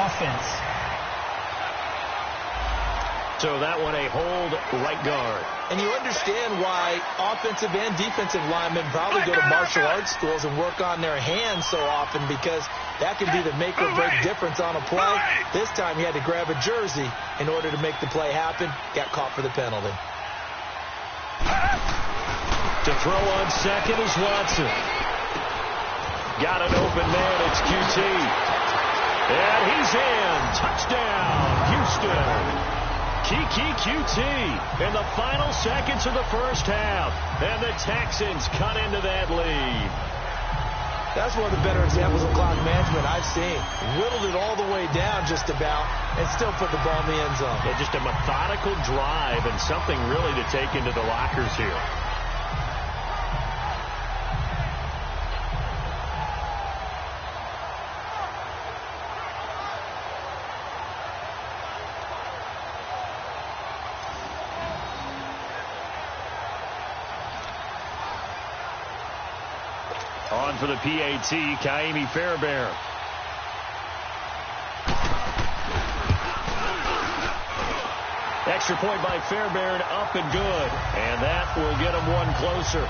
offense. So that one a hold right guard. And you understand why offensive and defensive linemen probably go to martial arts schools and work on their hands so often, because that can be the make or break difference on a play. This time he had to grab a jersey in order to make the play happen. Got caught for the penalty. To throw on second is Watson. Got an open man. It's QT. And he's in. Touchdown, Houston. Kiki QT in the final seconds of the first half. And the Texans cut into that lead. That's one of the better examples of clock management I've seen. Whittled it all the way down just about and still put the ball in the end zone. Yeah, just a methodical drive and something really to take into the lockers here. On for the PAT, Kaimi Fairbairn. Extra point by Fairbairn, up and good. And that will get him one closer.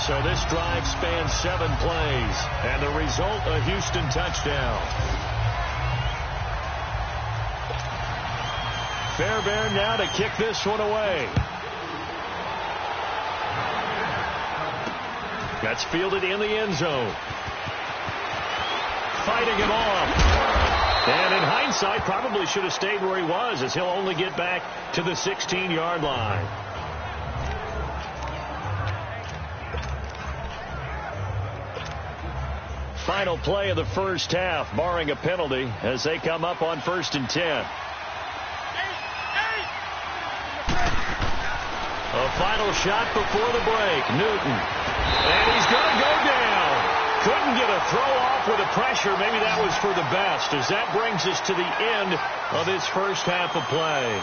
So this drive spans 7 plays. And the result, a Houston touchdown. Fairbairn now to kick this one away. That's fielded in the end zone. Fighting it off. And in hindsight, probably should have stayed where he was, as he'll only get back to the 16-yard line. Final play of the first half, barring a penalty, as they come up on 1st and 10. A final shot before the break. Newton. And he's going to go down. Couldn't get a throw off with the pressure. Maybe that was for the best, as that brings us to the end of this first half of play.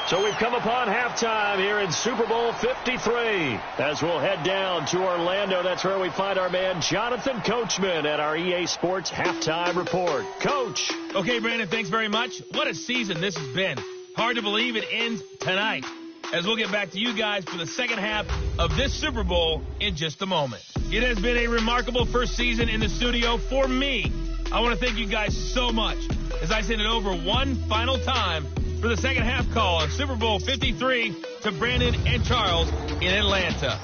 So we've come upon halftime here in Super Bowl 53. As we'll head down to Orlando, that's where we find our man Jonathan Coachman at our EA Sports Halftime Report. Coach. Okay, Brandon, thanks very much. What a season this has been. Hard to believe it ends tonight, as we'll get back to you guys for the second half of this Super Bowl in just a moment. It has been a remarkable first season in the studio for me. I want to thank you guys so much as I send it over one final time for the second half call on Super Bowl 53 to Brandon and Charles in Atlanta.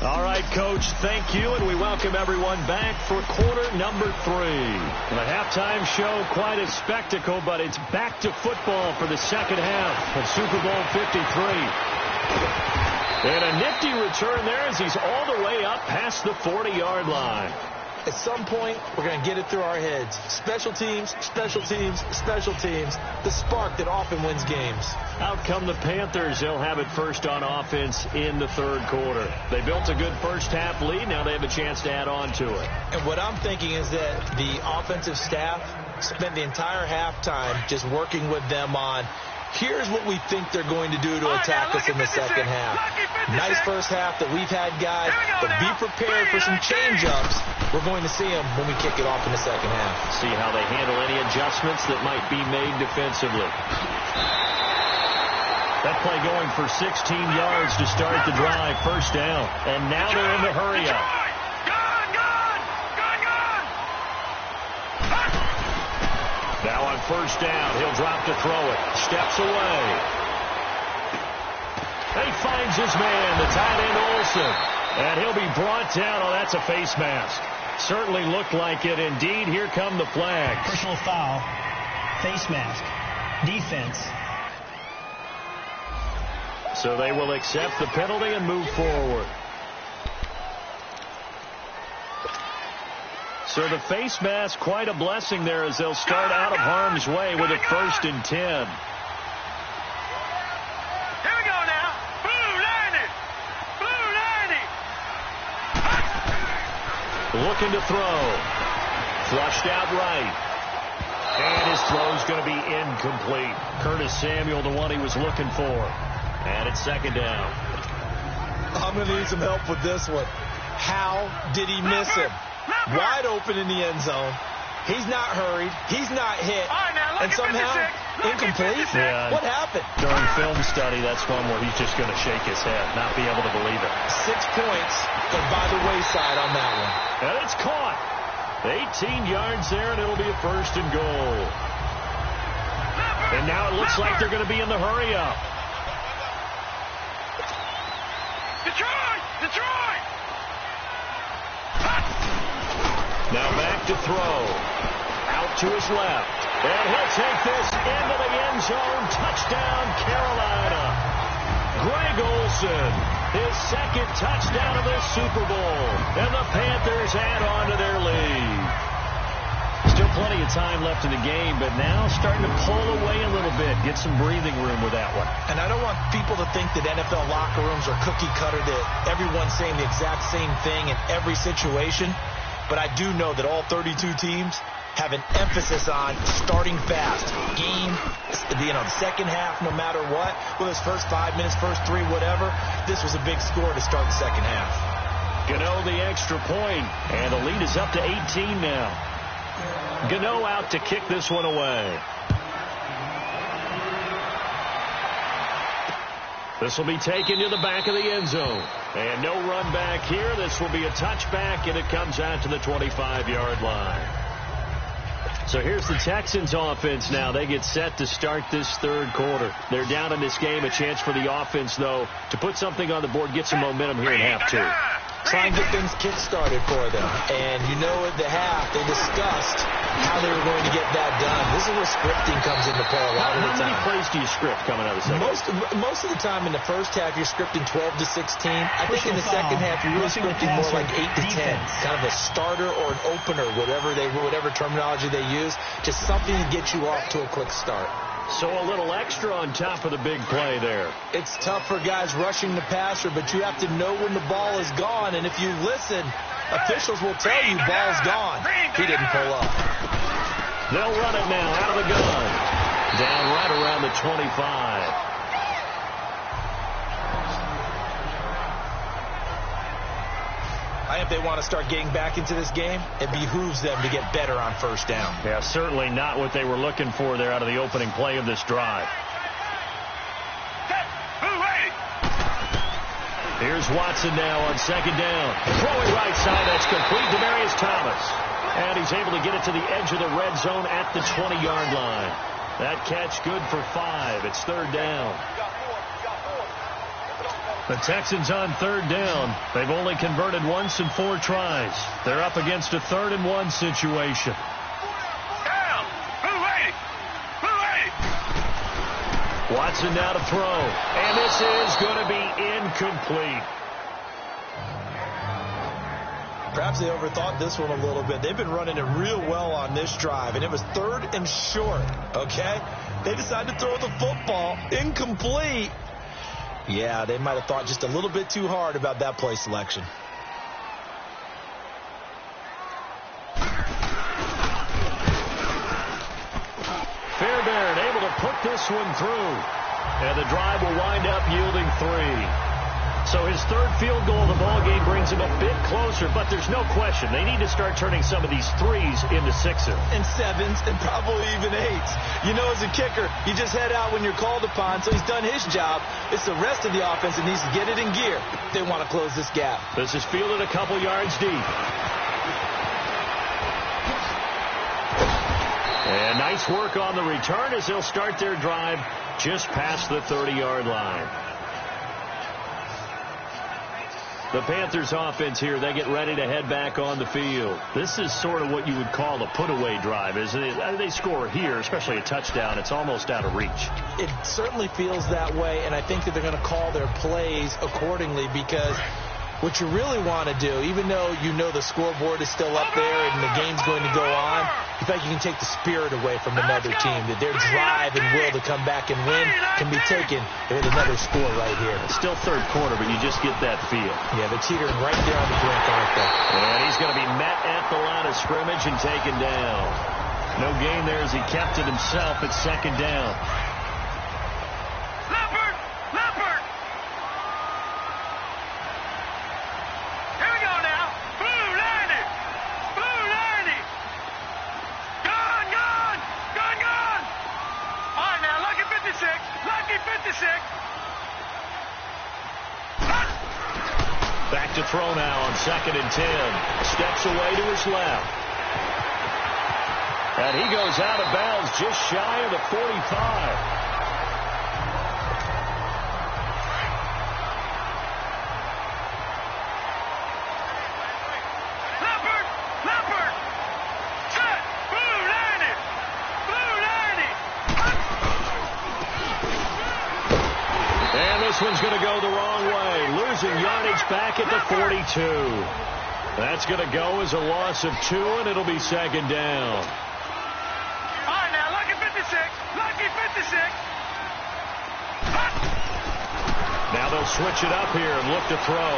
All right, Coach, thank you, and we welcome everyone back for quarter number 3. The halftime show, quite a spectacle, but it's back to football for the second half of Super Bowl 53. And a nifty return there as he's all the way up past the 40-yard line. At some point, we're going to get it through our heads. Special teams, special teams, special teams. The spark that often wins games. Out come the Panthers. They'll have it first on offense in the third quarter. They built a good first-half lead. Now they have a chance to add on to it. And what I'm thinking is that the offensive staff spent the entire halftime just working with them on, here's what we think they're going to do to attack us in the second half. Nice first half that we've had, guys, but be prepared for some change-ups. We're going to see them when we kick it off in the second half. See how they handle any adjustments that might be made defensively. That play going for 16 yards to start the drive, first down. And now they're in the hurry-up. Now on first down, he'll drop to throw it. Steps away. He finds his man, the tight end Olsen. And he'll be brought down. Oh, that's a face mask. Certainly looked like it. Indeed, here come the flags. Personal foul, face mask, defense. So they will accept the penalty and move forward. So the face mask, quite a blessing there as they'll start out of harm's way with a 1st and 10. Here we go now. Blue lining. Blue lining. Looking to throw. Flushed out right. And his throw's going to be incomplete. Curtis Samuel, the one he was looking for. And it's second down. I'm going to need some help with this one. How did he miss him? Wide open in the end zone. He's not hurried. He's not hit. And somehow, incomplete? Yeah. What happened? During film study, that's one where he's just going to shake his head, not be able to believe it. 6 points go by the wayside on that one. And it's caught. 18 yards there, and it'll be a 1st and goal. And now it looks like they're going to be in the hurry-up. Detroit! Detroit! Now back to throw. Out to his left. And he'll take this into the end zone. Touchdown, Carolina. Greg Olsen, his second touchdown of this Super Bowl. And the Panthers add on to their lead. Still plenty of time left in the game, but now starting to pull away a little bit. Get some breathing room with that one. And I don't want people to think that NFL locker rooms are cookie cutter, that everyone's saying the exact same thing in every situation. But I do know that all 32 teams have an emphasis on starting fast. Game, the second half, no matter what. Whether it's first 5 minutes, first 3, whatever. This was a big score to start the second half. Gano the extra point, and the lead is up to 18 now. Gano out to kick this one away. This will be taken to the back of the end zone. And no run back here. This will be a touchback, and it comes out to the 25-yard line. So here's the Texans offense now. They get set to start this third quarter. They're down in this game. A chance for the offense, though, to put something on the board, get some momentum here in half 2. Try and get things kick-started for them. And you know at the half, they discussed how they were going to get that done. This is where scripting comes into play a lot of the time. How many plays do you script coming out of the second? Most of the time in the first half, you're scripting 12 to 16. I think in the second half, you're really scripting more like 8 to 10. Kind of a starter or an opener, whatever terminology they use. Just something to get you off to a quick start. So a little extra on top of the big play there. It's tough for guys rushing the passer, but you have to know when the ball is gone. And if you listen, officials will tell you ball's gone. He didn't pull up. They'll run it now out of the gun. Down right around the 25. If they want to start getting back into this game, it behooves them to get better on first down. Yeah, certainly not what they were looking for there out of the opening play of this drive. Here's Watson now on second down. Throwing right side, that's complete. Demaryius Thomas. And he's able to get it to the edge of the red zone at the 20-yard line. That catch good for 5. It's third down. The Texans on third down. They've only converted once in 4 tries. They're up against a 3rd and 1 situation. Down. Watson now to throw. And this is going to be incomplete. Perhaps they overthought this one a little bit. They've been running it real well on this drive, and it was 3rd and short, okay? They decided to throw the football incomplete. Yeah, they might have thought just a little bit too hard about that play selection. Fairbairn able to put this one through, and the drive will wind up yielding 3. So his 3rd field goal of the ball game brings him a bit closer, but there's no question they need to start turning some of these 3s into 6s. And 7s and probably even 8s. You know, as a kicker, you just head out when you're called upon, so he's done his job. It's the rest of the offense that needs to get it in gear. They want to close this gap. This is fielded a couple yards deep. And nice work on the return as they'll start their drive just past the 30-yard line. The Panthers offense here, they get ready to head back on the field. This is sort of what you would call a put-away drive, isn't it? They score here, especially a touchdown. It's almost out of reach. It certainly feels that way, and I think that they're going to call their plays accordingly because what you really want to do, even though you know the scoreboard is still up there and the game's going to go on, in fact, you can take the spirit away from another team, that their drive and will to come back and win can be taken with another score right here. It's still 3rd quarter, but you just get that feel. Yeah, they're teetering right there on the brink, aren't they? And he's going to be met at the line of scrimmage and taken down. No gain there as he kept it himself at 2nd down. Back to throw now on 2nd and 10. Steps away to his left. And he goes out of bounds just shy of the 45. This one's going to go the wrong way, losing yardage back at the 42. That's going to go as a loss of 2, and it'll be 2nd down. All right, now, lucky 56. Lucky 56. Now they'll switch it up here and look to throw.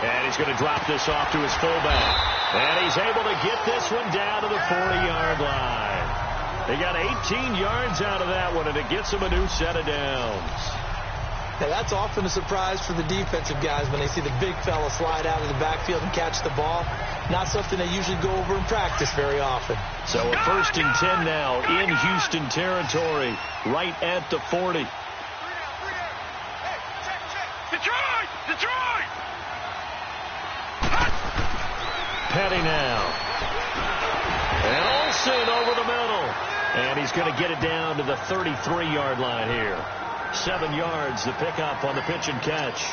And he's going to drop this off to his fullback. And he's able to get this one down to the 40-yard line. They got 18 yards out of that one, and it gets them a new set of downs. Now, that's often a surprise for the defensive guys when they see the big fella slide out of the backfield and catch the ball. Not something they usually go over in practice very often. So a 1st and 10 now in Houston territory, right at the 40. Detroit! Detroit! Petty now. And Olsen over the middle. And he's going to get it down to the 33-yard line here. 7 yards, the pickup on the pitch and catch.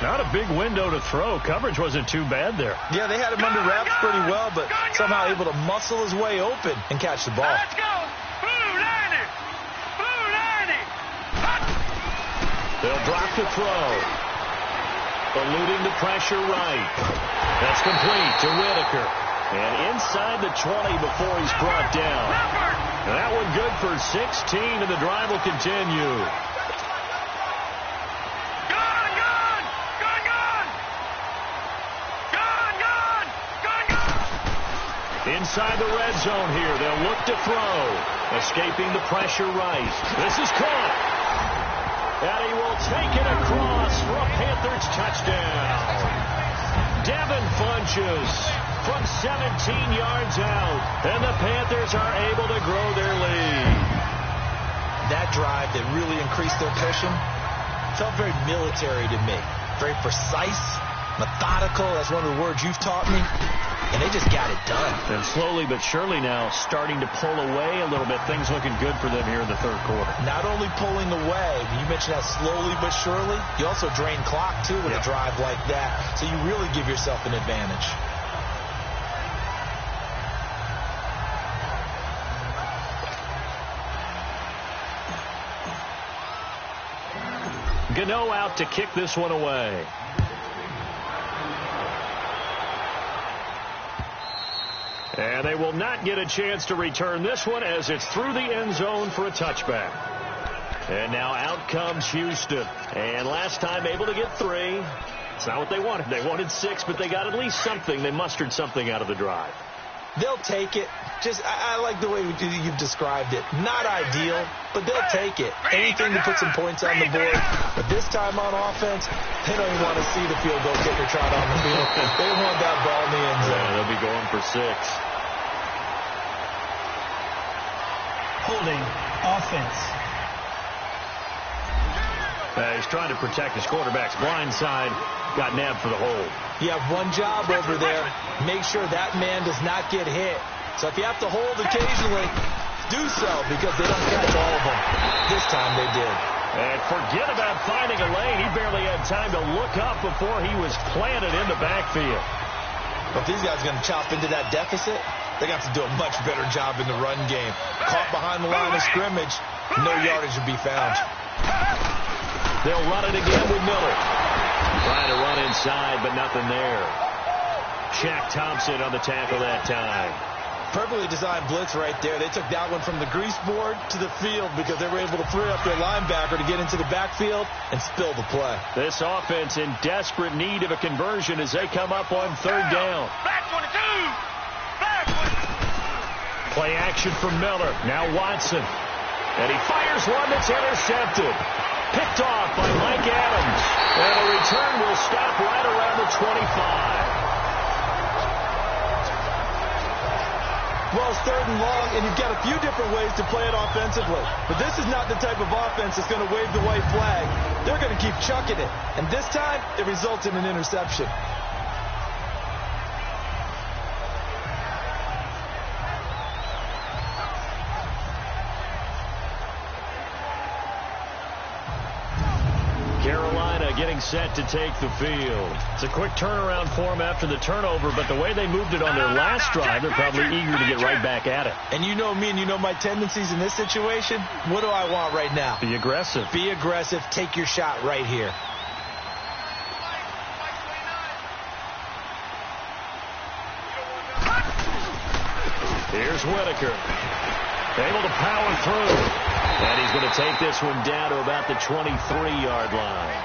Not a big window to throw. Coverage wasn't too bad there. Yeah, they had him under wraps pretty well, but somehow able to muscle his way open and catch the ball. Let's go! Blue 90! Blue 90! They'll drop the throw. Eluding the pressure right. That's complete to Whitaker. And inside the 20 before he's brought down. That one good for 16, and the drive will continue. Gone, gone! Gone, gone! Gone, gone! Gone, gone! Inside the red zone here, they'll look to throw. Escaping the pressure right. This is caught. And he will take it across for a Panthers touchdown. Devin Funches from 17 yards out, and the Panthers are able to grow their lead. That drive that really increased their cushion felt very military to me. Very precise, methodical. That's one of the words you've taught me. And they just got it done. And slowly but surely now starting to pull away a little bit. Things looking good for them here in the 3rd quarter. Not only pulling away, you mentioned that slowly but surely, you also drain clock, too, with a drive like that. So you really give yourself an advantage. Gano out to kick this one away. And they will not get a chance to return this one as it's through the end zone for a touchback. And now out comes Houston. And last time able to get 3. It's not what they wanted. They wanted 6, but they got at least something. They mustered something out of the drive. They'll take it. I like the way you've described it. Not ideal, but they'll take it. Anything to put some points on the board. But this time on offense, they don't even want to see the field goal kicker trot on the field. They want that ball in the end zone. Yeah, they'll be going for 6. Holding offense. He's trying to protect his quarterback's blind side. Got nabbed for the hold. You have one job over there. Make sure that man does not get hit. So if you have to hold occasionally, do so because they don't catch all of them. This time they did. And forget about finding a lane. He barely had time to look up before he was planted in the backfield. But if these guys are going to chop into that deficit, they got to do a much better job in the run game. Caught behind the line of scrimmage, no yardage would be found. They'll run it again with Miller. Trying to run inside, but nothing there. Shaq Thompson on the tackle that time. Perfectly designed blitz right there. They took that one from the grease board to the field because they were able to free up their linebacker to get into the backfield and spill the play. This offense in desperate need of a conversion as they come up on 3rd down. Back 22. Back 22. Play action from Miller. Now Watson. And he fires one that's intercepted. Picked off by Mike Adams. And the return will stop right around the 25. Well, it's 3rd and long, and you've got a few different ways to play it offensively. But this is not the type of offense that's going to wave the white flag. They're going to keep chucking it. And this time, it results in an interception. Getting set to take the field. It's a quick turnaround for them after the turnover, but the way they moved it on their last drive, they're probably eager to get right back at it. And you know me and you know my tendencies in this situation. What do I want right now? Be aggressive. Be aggressive. Take your shot right here. Here's Whitaker. Able to power through. And he's going to take this one down to about the 23-yard line.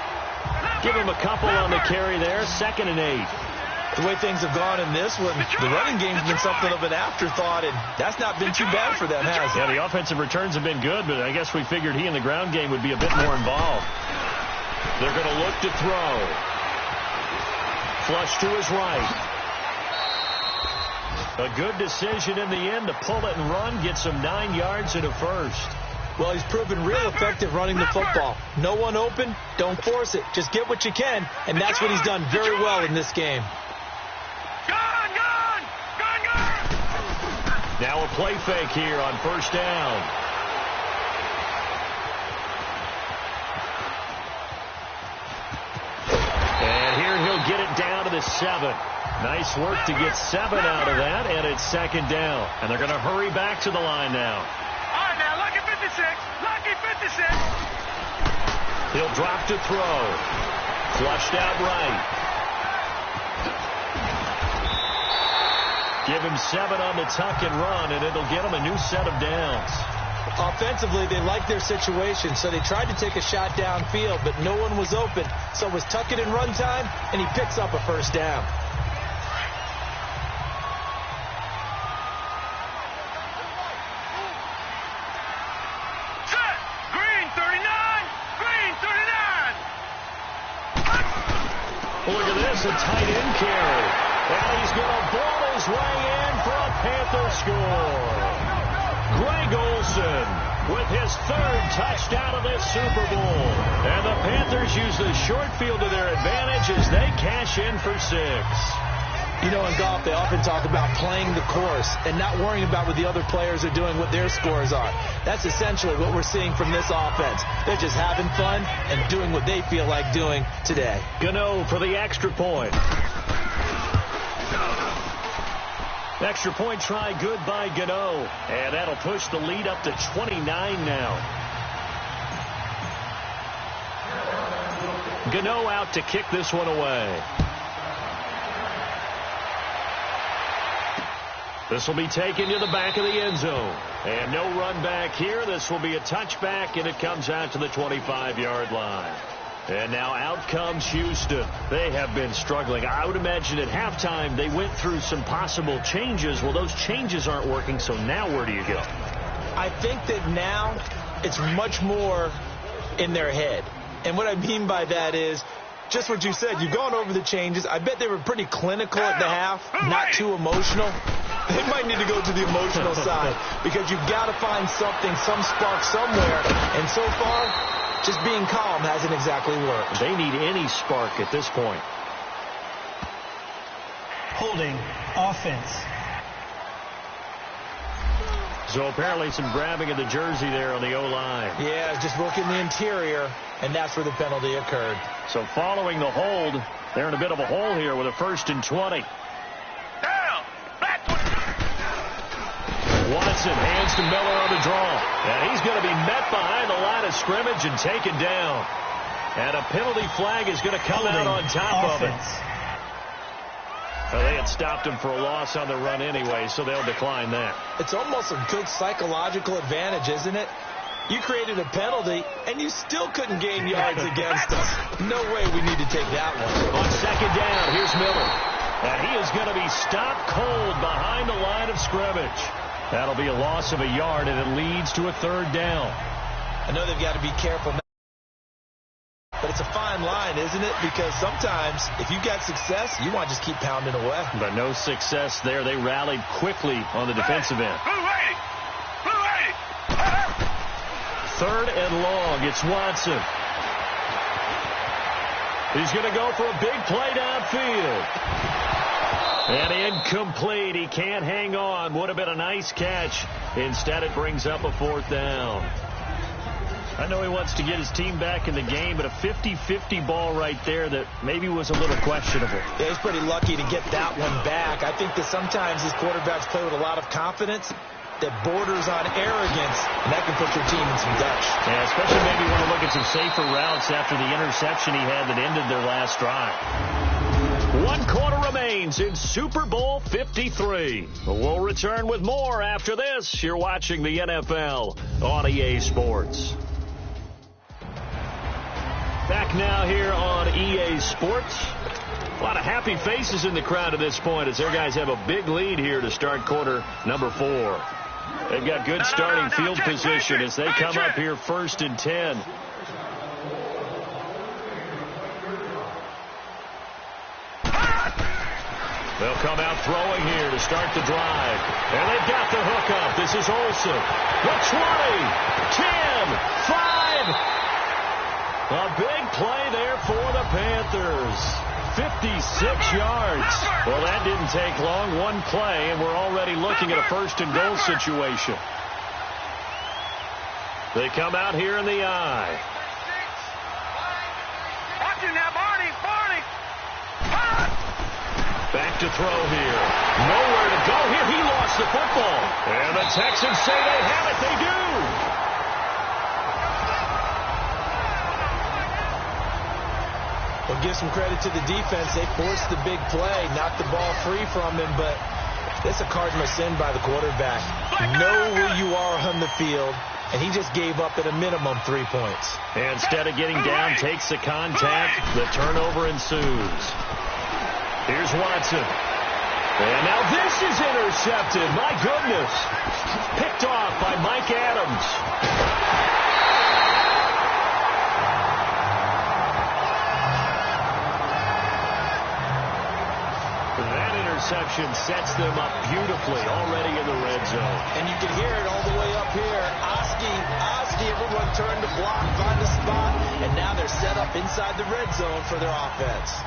Give him a couple on the carry there. 2nd and 8. The way things have gone in this one, the running game's been something of an afterthought, and that's not been too bad for them, has it? Yeah, the offensive returns have been good, but I guess we figured he in the ground game would be a bit more involved. They're going to look to throw. Flush to his right. A good decision in the end to pull it and run, get some 9 yards and a first. Well, he's proven real effective running the football. No one open, don't force it. Just get what you can, and that's what he's done very well in this game. Now a play fake here on 1st down. And here he'll get it down to the 7. Nice work to get 7 out of that, and it's 2nd down. And they're going to hurry back to the line now. All right, now, lucky 56. Lucky 56. He'll drop to throw. Flushed out right. Give him 7 on the tuck and run, and it'll get him a new set of downs. Offensively, they like their situation, so they tried to take a shot downfield, but no one was open. So it was tuck it and run time, and he picks up a 1st down. Look at this, a tight end carry. And he's going to ball his way in for a Panther score. Greg Olsen with his 3rd touchdown of this Super Bowl. And the Panthers use the short field to their advantage as they cash in for 6. You know, in golf, they often talk about playing the course and not worrying about what the other players are doing, what their scores are. That's essentially what we're seeing from this offense. They're just having fun and doing what they feel like doing today. Gano for the extra point. Extra point try good by Gano. And that'll push the lead up to 29 now. Gano out to kick this one away. This will be taken to the back of the end zone. And no run back here. This will be a touchback, and it comes out to the 25-yard line. And now out comes Houston. They have been struggling. I would imagine at halftime they went through some possible changes. Well, those changes aren't working, so now where do you go? I think that now it's much more in their head. And what I mean by that is just what you said. You've gone over the changes. I bet they were pretty clinical at the half, not too emotional. They might need to go to the emotional side because you've got to find something, some spark somewhere. And so far, just being calm hasn't exactly worked. They need any spark at this point. Holding offense. So apparently some grabbing of the jersey there on the O-line. Yeah, just working the interior, and that's where the penalty occurred. So following the hold, they're in a bit of a hole here with a 1st and 20. Watson hands to Miller on the draw. And he's going to be met behind the line of scrimmage and taken down. And a penalty flag is going to come out on top of it. Well, they had stopped him for a loss on the run anyway, so they'll decline that. It's almost a good psychological advantage, isn't it? You created a penalty, and you still couldn't gain yards against us. No way we need to take that one. On 2nd down, here's Miller. And he is going to be stopped cold behind the line of scrimmage. That'll be a loss of a yard, and it leads to a 3rd down. I know they've got to be careful, but it's a fine line, isn't it? Because sometimes, if you've got success, you want to just keep pounding away. But no success there. They rallied quickly on the defensive end. 3rd and long. It's Watson. He's going to go for a big play downfield. And incomplete. He can't hang on. Would have been a nice catch. Instead, it brings up a 4th down. I know he wants to get his team back in the game, but a 50-50 ball right there that maybe was a little questionable. Yeah, he's pretty lucky to get that one back. I think that sometimes these quarterbacks play with a lot of confidence that borders on arrogance, and that can put your team in some dutch. Yeah, especially maybe want to look at some safer routes after the interception he had that ended their last drive. 1 quarter remains in Super Bowl 53. We'll return with more after this. You're watching the NFL on EA Sports. Back now here on EA Sports. A lot of happy faces in the crowd at this point as their guys have a big lead here to start quarter number 4. They've got good starting field position as they come up here 1st and 10. They'll come out throwing here to start the drive. And they've got the hook up. This is Olsen. The 20, 10, 5. A big play there for the Panthers. 56 yards. Well, that didn't take long. 1 play, and we're already looking at a 1st and goal situation. They come out here in the eye. Watching now, Barney. Back to throw here. Nowhere to go here. He lost the football. And the Texans say they have it. They do. Well, give some credit to the defense. They forced the big play, knocked the ball free from him, but that's a cardinal sin by the quarterback. Know where you are on the field, and he just gave up at a minimum 3 points. And instead of getting down, takes the contact. The turnover ensues. Here's Watson. And now this is intercepted. My goodness. Picked off by Mike Adams. That interception sets them up beautifully already in the red zone. And you can hear it all the way up here. Oski, everyone turned to block, find a spot, and now they're set up inside the red zone for their offense.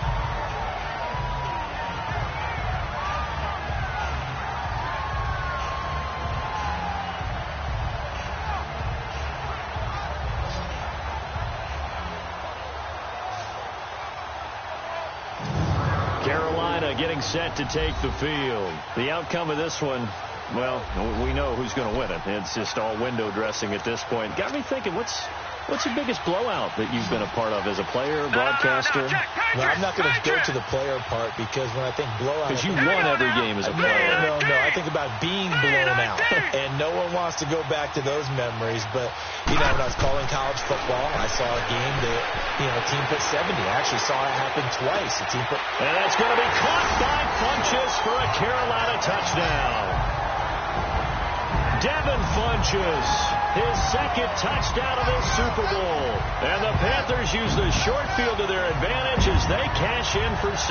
Getting set to take the field. The outcome of this one, well, we know who's going to win it. It's just all window dressing at this point. Got me thinking, what's What's your biggest blowout that you've been a part of as a player, broadcaster? No, I'm not going to go to the player part because when I think blowout... Because you won every game as a player. No. I think about being blown out. And no one wants to go back to those memories. But, when I was calling college football, I saw a game that, a team put 70. I actually saw it happen twice. A team put... And that's going to be caught by Funches for a Carolina touchdown. Devin Funches, his second touchdown of this Super Bowl. And the Panthers use the short field to their advantage as they cash in for 6.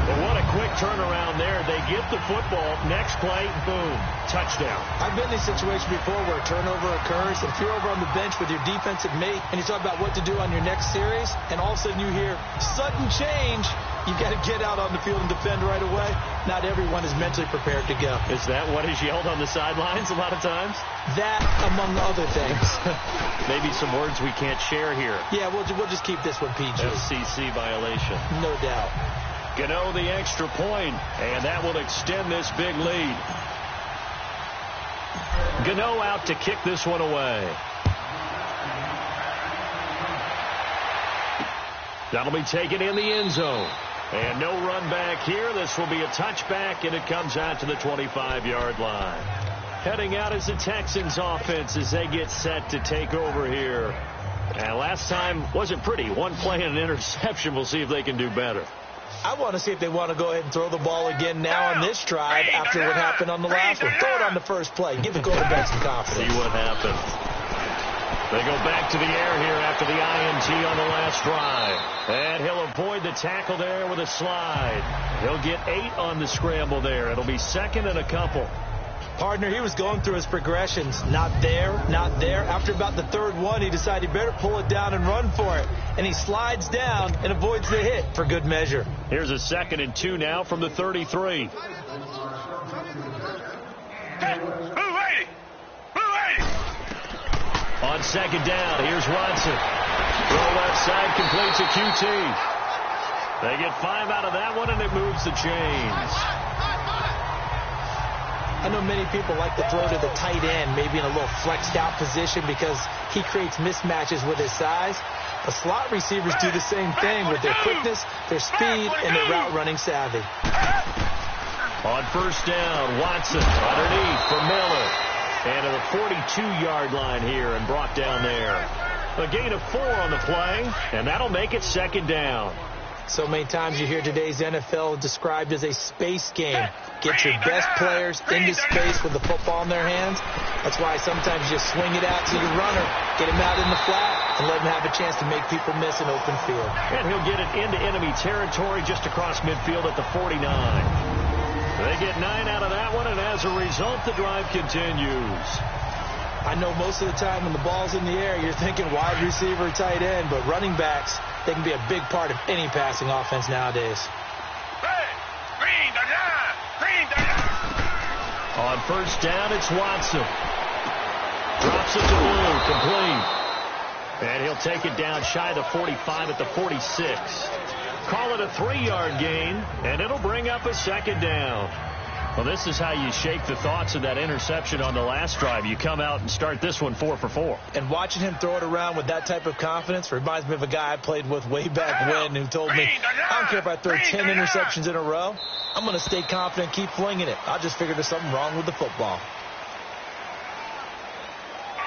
But what a quick turnaround there. They get the football. Next play, boom, touchdown. I've been in this situation before where a turnover occurs. If you're over on the bench with your defensive mate and you talk about what to do on your next series, and all of a sudden you hear sudden change, you've got to get out on the field and defend right away. Not everyone is mentally prepared to go. Is that what is yelled on the sidelines a lot of times? That, among other things. Maybe some words we can't share here. Yeah, we'll just keep this one PG. FCC violation. No doubt. Gano the extra point, and that will extend this big lead. Gano out to kick this one away. That'll be taken in the end zone. And no run back here. This will be a touchback, and it comes out to the 25-yard line. Heading out is the Texans offense as they get set to take over here. And last time wasn't pretty. One play and an interception. We'll see if they can do better. I want to see if they want to go ahead and throw the ball again now on this drive after what happened on the last one. Throw it on the first play. Give the quarterback some confidence. See what happens. They go back to the air here after the INT on the last drive. And he'll avoid the tackle there with a slide. He'll get 8 on the scramble there. It'll be second and a couple. Partner, he was going through his progressions. Not there, not there. After about the third one, he decided he better pull it down and run for it. And he slides down and avoids the hit for good measure. Here's a 2nd and 2 now from the 33. On 2nd down, here's Watson. Throw left side, completes a QT. They get 5 out of that one, and it moves the chains. I know many people like to throw to the tight end, maybe in a little flexed out position because he creates mismatches with his size. The slot receivers do the same thing with their quickness, their speed, and their route running savvy. On 1st down, Watson underneath for Miller. And to the 42-yard line here and brought down there. A gain of 4 on the play, and that'll make it 2nd down. So many times you hear today's NFL described as a space game. Get your best players into space with the football in their hands. That's why sometimes you just swing it out to your runner, get him out in the flat, and let him have a chance to make people miss an open field. And he'll get it into enemy territory just across midfield at the 49. They get 9 out of that one, and as a result, the drive continues. I know most of the time when the ball's in the air, you're thinking wide receiver, tight end, but running backs, they can be a big part of any passing offense nowadays. On 1st down, it's Watson. Drops it to Blue, complete. And he'll take it down shy of the 45 at the 46. Call it a 3-yard gain, and it'll bring up a 2nd down. Well, this is how you shake the thoughts of that interception on the last drive. You come out and start this one 4 for 4. And watching him throw it around with that type of confidence reminds me of a guy I played with way back when who told me, I don't care if I throw 10 interceptions in a row. I'm going to stay confident, keep flinging it. I'll just figure there's something wrong with the football.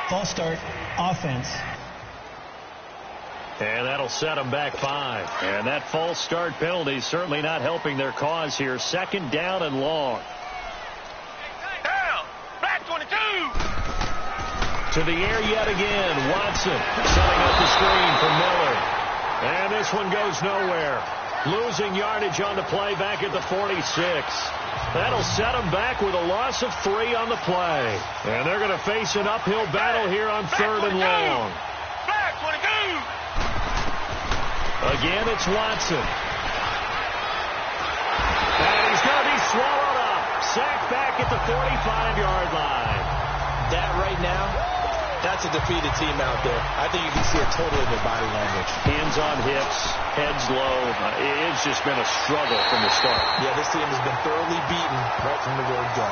False start, offense. And that'll set them back 5. And that false start penalty is certainly not helping their cause here. 2nd down and long. Down. Back 22. To the air yet again. Watson setting up the screen for Miller. And this one goes nowhere. Losing yardage on the play back at the 46. That'll set them back with a loss of 3 on the play. And they're going to face an uphill battle here on 3rd and long. Back 22. Again, it's Watson. And he's going to be swallowed up. Sacked back at the 45-yard line. That right now, that's a defeated team out there. I think you can see it totally in their body language. Hands on hips, heads low. It's just been a struggle from the start. Yeah, this team has been thoroughly beaten right from the word go.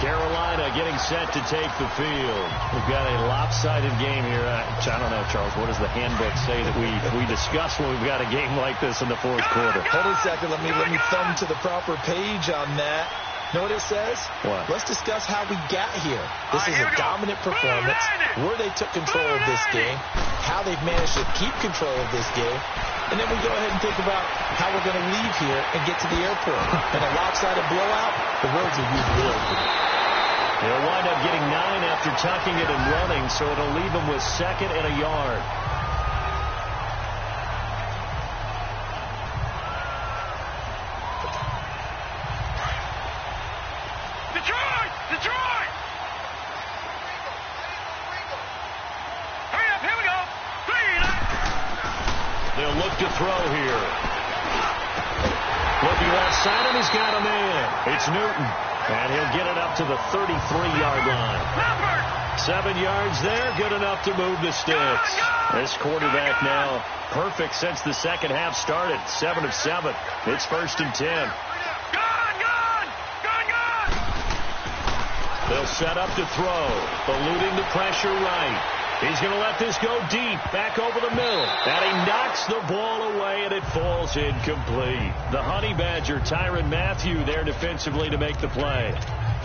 Carolina Carolina getting set to take the field. We've got a lopsided game here. I don't know, Charles, what does the handbook say that we discuss when we've got a game like this in the fourth quarter? Hold on a second. Let me thumb to the proper page on that. Know what it says? What? Let's discuss how we got here. This is a dominant performance, where they took control of this game, how they've managed to keep control of this game, and then we go ahead and think about how we're going to leave here and get to the airport. In a lopsided blowout, the roads are used really good. They'll wind up getting 9 after tucking it and running, so it'll leave them with 2nd and a yard. Detroit! Hurry up, here we go. They'll look to throw here. Looking left side, and he's got a man. It's Newton, and he'll get it up to the 33-yard line. 7 yards there, good enough to move the sticks. This quarterback now perfect since the second half started. 7 of 7. It's 1st and 10. They'll set up to throw, eluding the pressure right. He's going to let this go deep, back over the middle. And he knocks the ball away, and it falls incomplete. The Honey Badger, Tyrann Mathieu, there defensively to make the play.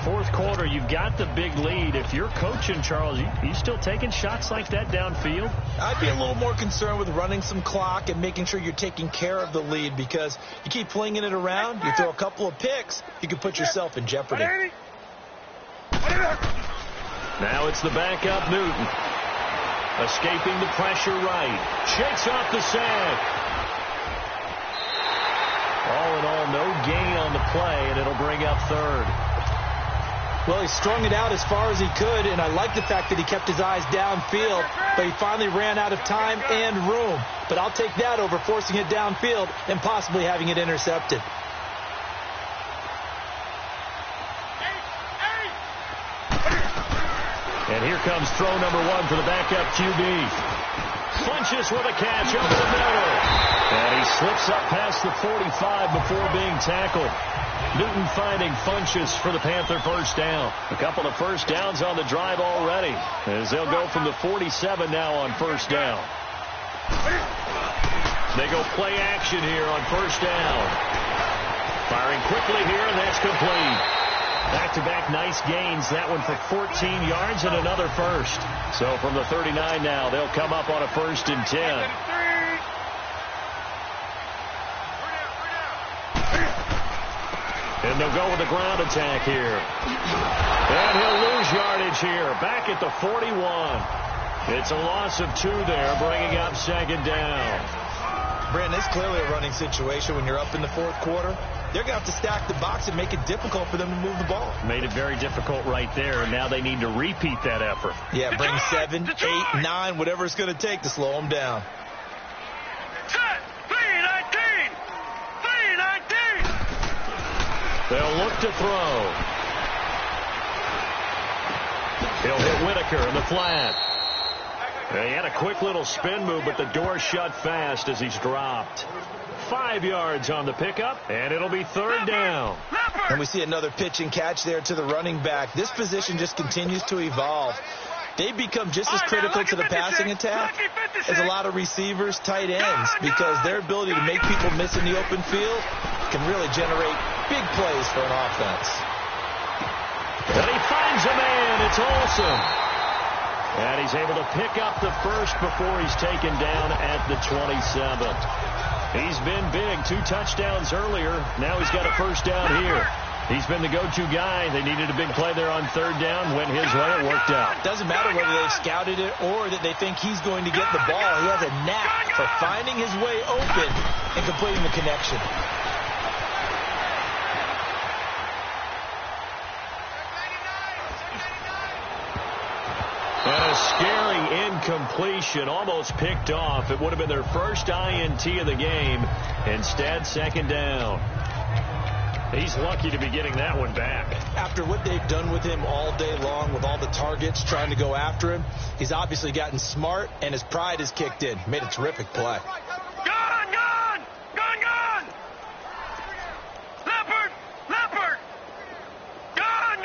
Fourth quarter, you've got the big lead. If you're coaching, Charles, you still taking shots like that downfield? I'd be a little more concerned with running some clock and making sure you're taking care of the lead, because you keep flinging it around, you throw a couple of picks, you can put yourself in jeopardy. Now it's the backup Newton. Escaping the pressure right. Shakes off the sack. All in all, no gain on the play, and it'll bring up 3rd. Well, he strung it out as far as he could, and I like the fact that he kept his eyes downfield, but he finally ran out of time and room. But I'll take that over forcing it downfield and possibly having it intercepted. And here comes throw number 1 for the backup QB. Funches with a catch over the middle. And he slips up past the 45 before being tackled. Newton finding Funches for the Panther first down. A couple of first downs on the drive already, as they'll go from the 47 now on first down. They go play action here on first down. Firing quickly here, and that's complete. Back-to-back nice gains. That one for 14 yards and another first. So from the 39 now, they'll come up on a 1st and 10. And they'll go with the ground attack here. And he'll lose yardage here. Back at the 41. It's a loss of 2 there, bringing up 2nd down. Brandon, it's clearly a running situation when you're up in the fourth quarter. They're going to have to stack the box and make it difficult for them to move the ball. Made it very difficult right there, and now they need to repeat that effort. Yeah, bring 7, 8, 9, whatever it's going to take to slow them down. Set, 3-19. They'll look to throw. He'll hit Whitaker in the flat. He had a quick little spin move, but the door shut fast as he's dropped. 5 yards on the pickup, and it'll be 3rd down. And we see another pitch and catch there to the running back. This position just continues to evolve. They become just as critical to the passing attack as a lot of receivers, tight ends, because their ability to make people miss in the open field can really generate big plays for an offense. And he finds a man. It's Olsen. And he's able to pick up the first before he's taken down at the 27th. He's been big. 2 touchdowns earlier. Now he's got a first down here. He's been the go-to guy. They needed a big play there on 3rd down. Went his way. It worked out. Doesn't matter whether they've scouted it or that they think he's going to get the ball. He has a knack for finding his way open and completing the connection. And a scary incompletion, almost picked off. It would have been their first INT of the game. Instead, 2nd down. He's lucky to be getting that one back. After what they've done with him all day long, with all the targets trying to go after him, he's obviously gotten smart, and his pride has kicked in. Made a terrific play. Leopard! Gone!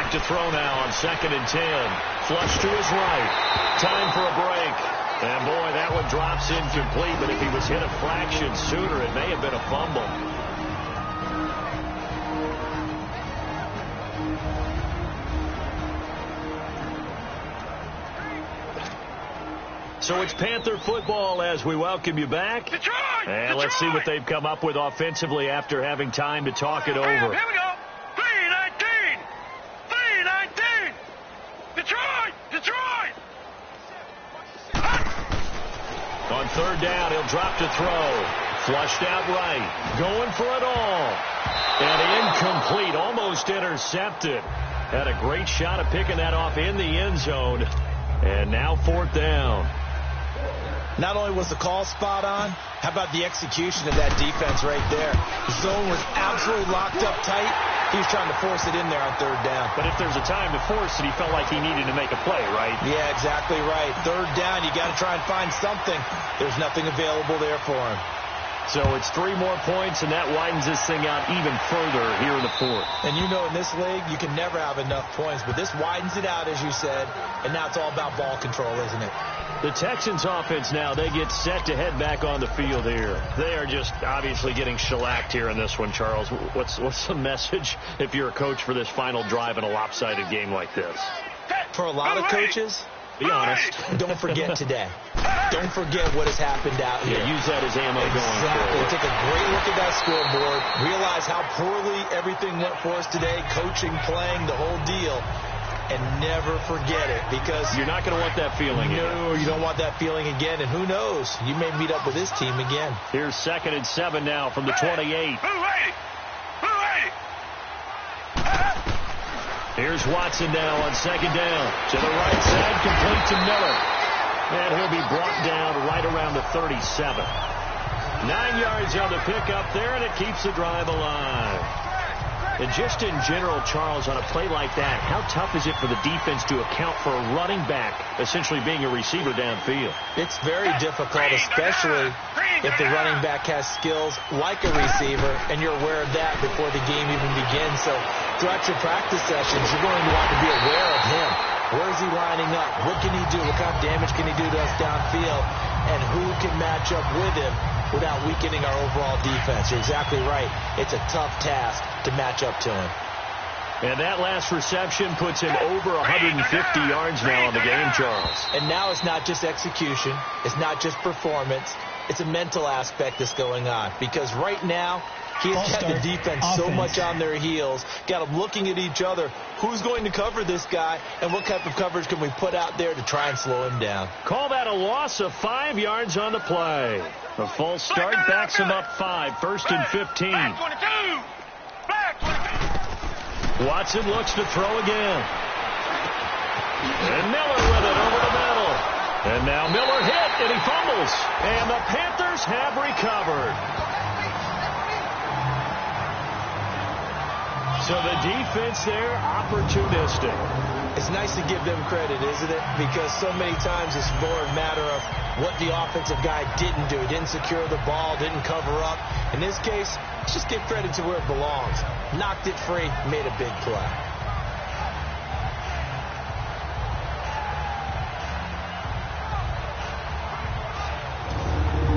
back to throw now on 2nd and 10. Flush to his right. Time for a break. And, boy, that one drops incomplete, but if he was hit a fraction sooner, it may have been a fumble. So it's Panther football as we welcome you back. Detroit! And let's see what they've come up with offensively after having time to talk it over. Here we go. 3-19. 3-19. Detroit! Detroit! On 3rd down, he'll drop to throw. Flushed out right. Going for it all. And incomplete. Almost intercepted. Had a great shot of picking that off in the end zone. And now 4th down. Not only was the call spot on, how about the execution of that defense right there? The zone was absolutely locked up tight. He was trying to force it in there on 3rd down. But if there's a time to force it, he felt like he needed to make a play, right? Yeah, exactly right. 3rd down, you got to try and find something. There's nothing available there for him. So it's 3 more points, and that widens this thing out even further here in the 4th. And you know in this league, you can never have enough points, but this widens it out, as you said, and now it's all about ball control, isn't it? The Texans offense now, they get set to head back on the field here. They are just obviously getting shellacked here in this one, Charles. What's the message if you're a coach for this final drive in a lopsided game like this? For a lot of coaches, be honest. Don't forget today. Don't forget what has happened out here. Yeah, use that as ammo going forward. Take a great look at that scoreboard. Realize how poorly everything went for us today. Coaching, playing, the whole deal. And never forget it, because you're not going to want that feeling again. No, you don't want that feeling again. And who knows? You may meet up with this team again. Here's 2nd and 7 now from the 28. Here's Watson now on 2nd down. To the right side, complete to Miller. And he'll be brought down right around the 37. 9 yards on the pickup there, and it keeps the drive alive. And just in general, Charles, on a play like that, how tough is it for the defense to account for a running back essentially being a receiver downfield? It's very difficult, especially if the running back has skills like a receiver, and you're aware of that before the game even begins. So throughout your practice sessions, you're going to want to be aware of him. Where is he lining up? What can he do? What kind of damage can he do to us downfield? And who can match up with him without weakening our overall defense? You're exactly right. It's a tough task to match up to him. And that last reception puts him over 150 yards now on the game, Charles. And now it's not just execution. It's not just performance. It's a mental aspect that's going on. Because right now, he's got the defense so much on their heels. Got them looking at each other. Who's going to cover this guy? And what type of coverage can we put out there to try and slow him down? Call that a loss of 5 yards on the play. The false start backs him up 5. 1st and 15. Watson looks to throw again. And Miller with it over the middle. And now Miller hit, and he fumbles. And the Panthers have recovered. So the defense there, opportunistic. It's nice to give them credit, isn't it? Because so many times it's more a matter of what the offensive guy didn't do. He didn't secure the ball, didn't cover up. In this case, just give credit to where it belongs. Knocked it free, made a big play.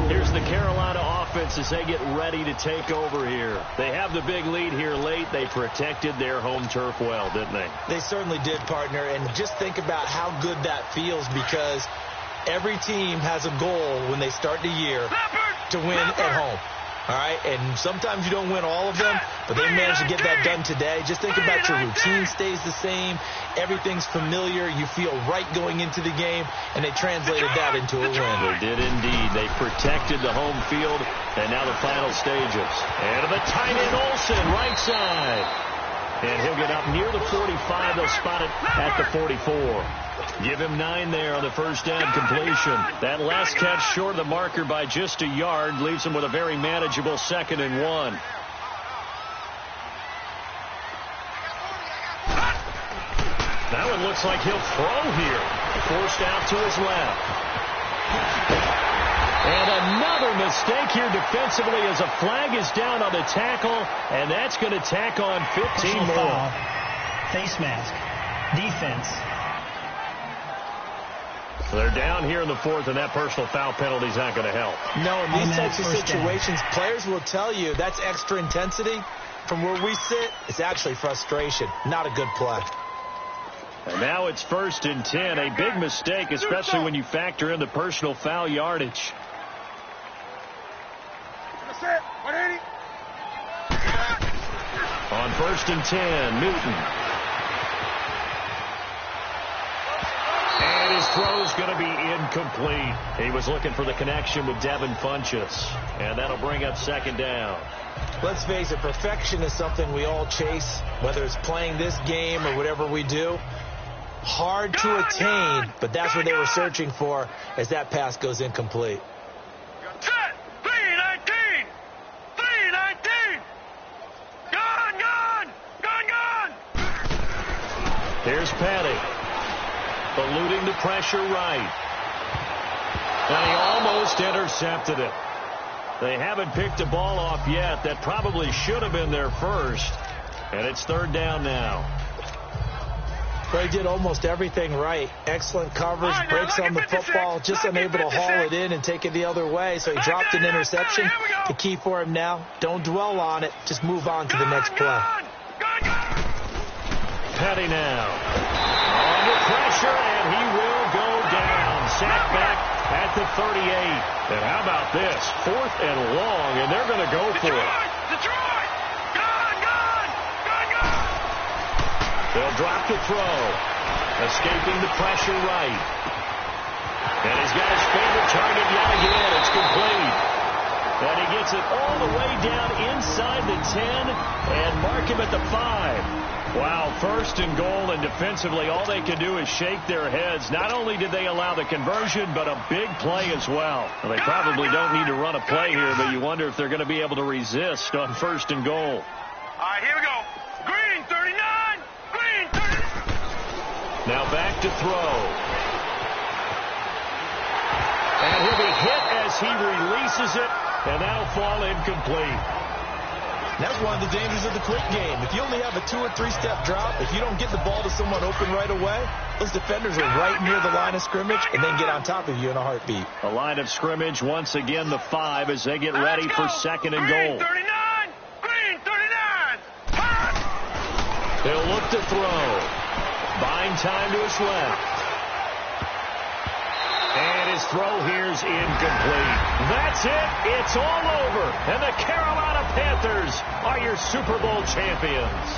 Here's the Carolina offense as they get ready to take over here. They have the big lead here late. They protected their home turf well, didn't they? They certainly did, partner. And just think about how good that feels, because every team has a goal when they start the year to win at home. All right, and sometimes you don't win all of them, but they managed to get that done today. Just think about your routine stays the same. Everything's familiar. You feel right going into the game, and they translated that into a win. They did indeed. They protected the home field, and now the final stages. And to the tight end, Olsen, right side. And he'll get up near the 45. They'll spot it at the 44. Give him 9 there on the first down completion. That last catch short of the marker by just a yard leaves him with a very manageable 2nd and 1. That one looks like he'll throw here. Forced out to his left. And another mistake here defensively as a flag is down on the tackle, and that's going to tack on 15 more. Face mask. Defense. They're down here in the fourth, and that personal foul penalty is not going to help. No, in these types of situations, players will tell you that's extra intensity. From where we sit, it's actually frustration. Not a good play. And now it's 1st and 10. A big mistake, especially when you factor in the personal foul yardage. On 1st and 10, Newton. And his throw's going to be incomplete. He was looking for the connection with Devin Funchess. And that'll bring up 2nd down. Let's face it, perfection is something we all chase, whether it's playing this game or whatever we do. Hard to attain, but that's what they were searching for as that pass goes incomplete. Set! 319! 319! Gone! Here's Petty. Eluding the pressure right. And he almost intercepted it. They haven't picked a ball off yet. That probably should have been their first. And it's 3rd down now. They did almost everything right. Excellent coverage, breaks on the football, just unable to haul it in and take it the other way. So he dropped an interception. The key for him now, don't dwell on it. Just move on to the next play. Petty now. Under pressure, and he will go down. Sacked back at the 38. And how about this? 4th and long, and they're going to go for it. Detroit! Gone! They'll drop the throw. Escaping the pressure right. And he's got his favorite target yet again. It's complete. And he gets it all the way down inside the 10 and mark him at the 5. Wow, 1st and goal, and defensively all they can do is shake their heads. Not only did they allow the conversion, but a big play as well. Well, they probably don't need to run a play here, but you wonder if they're going to be able to resist on 1st and goal. All right, here we go. Green, 39. Green, 39. Now back to throw. And he'll be hit as he releases it, and that'll fall incomplete. That's one of the dangers of the quick game. If you only have a 2- or 3-step drop, if you don't get the ball to someone open right away, those defenders are right near the line of scrimmage and then get on top of you in a heartbeat. The line of scrimmage, once again, the 5 as they get ready for 2nd and goal. Green, 39. Green, 39. Pass. They'll look to throw. Buying time to his left. And his throw here's incomplete. That's it. It's all over. And the Carolina Panthers are your Super Bowl champions.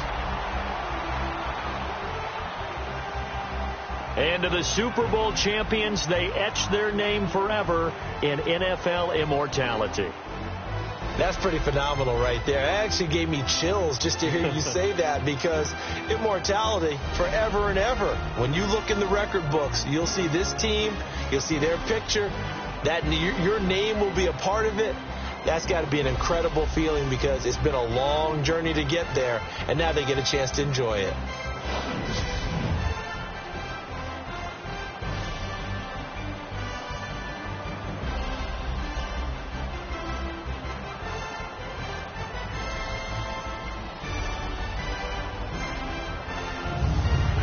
And to the Super Bowl champions, they etch their name forever in NFL immortality. That's pretty phenomenal right there. It actually gave me chills just to hear you say that, because immortality forever and ever. When you look in the record books, you'll see this team, you'll see their picture, that your name will be a part of it. That's got to be an incredible feeling, because it's been a long journey to get there, and now they get a chance to enjoy it.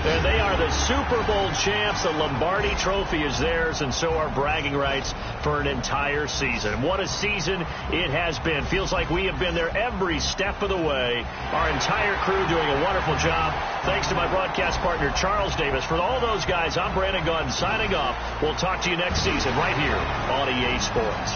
And they are the Super Bowl champs. The Lombardi Trophy is theirs, and so are bragging rights for an entire season. What a season it has been. Feels like we have been there every step of the way. Our entire crew doing a wonderful job. Thanks to my broadcast partner, Charles Davis. For all those guys, I'm Brandon Gunn signing off. We'll talk to you next season right here on EA Sports.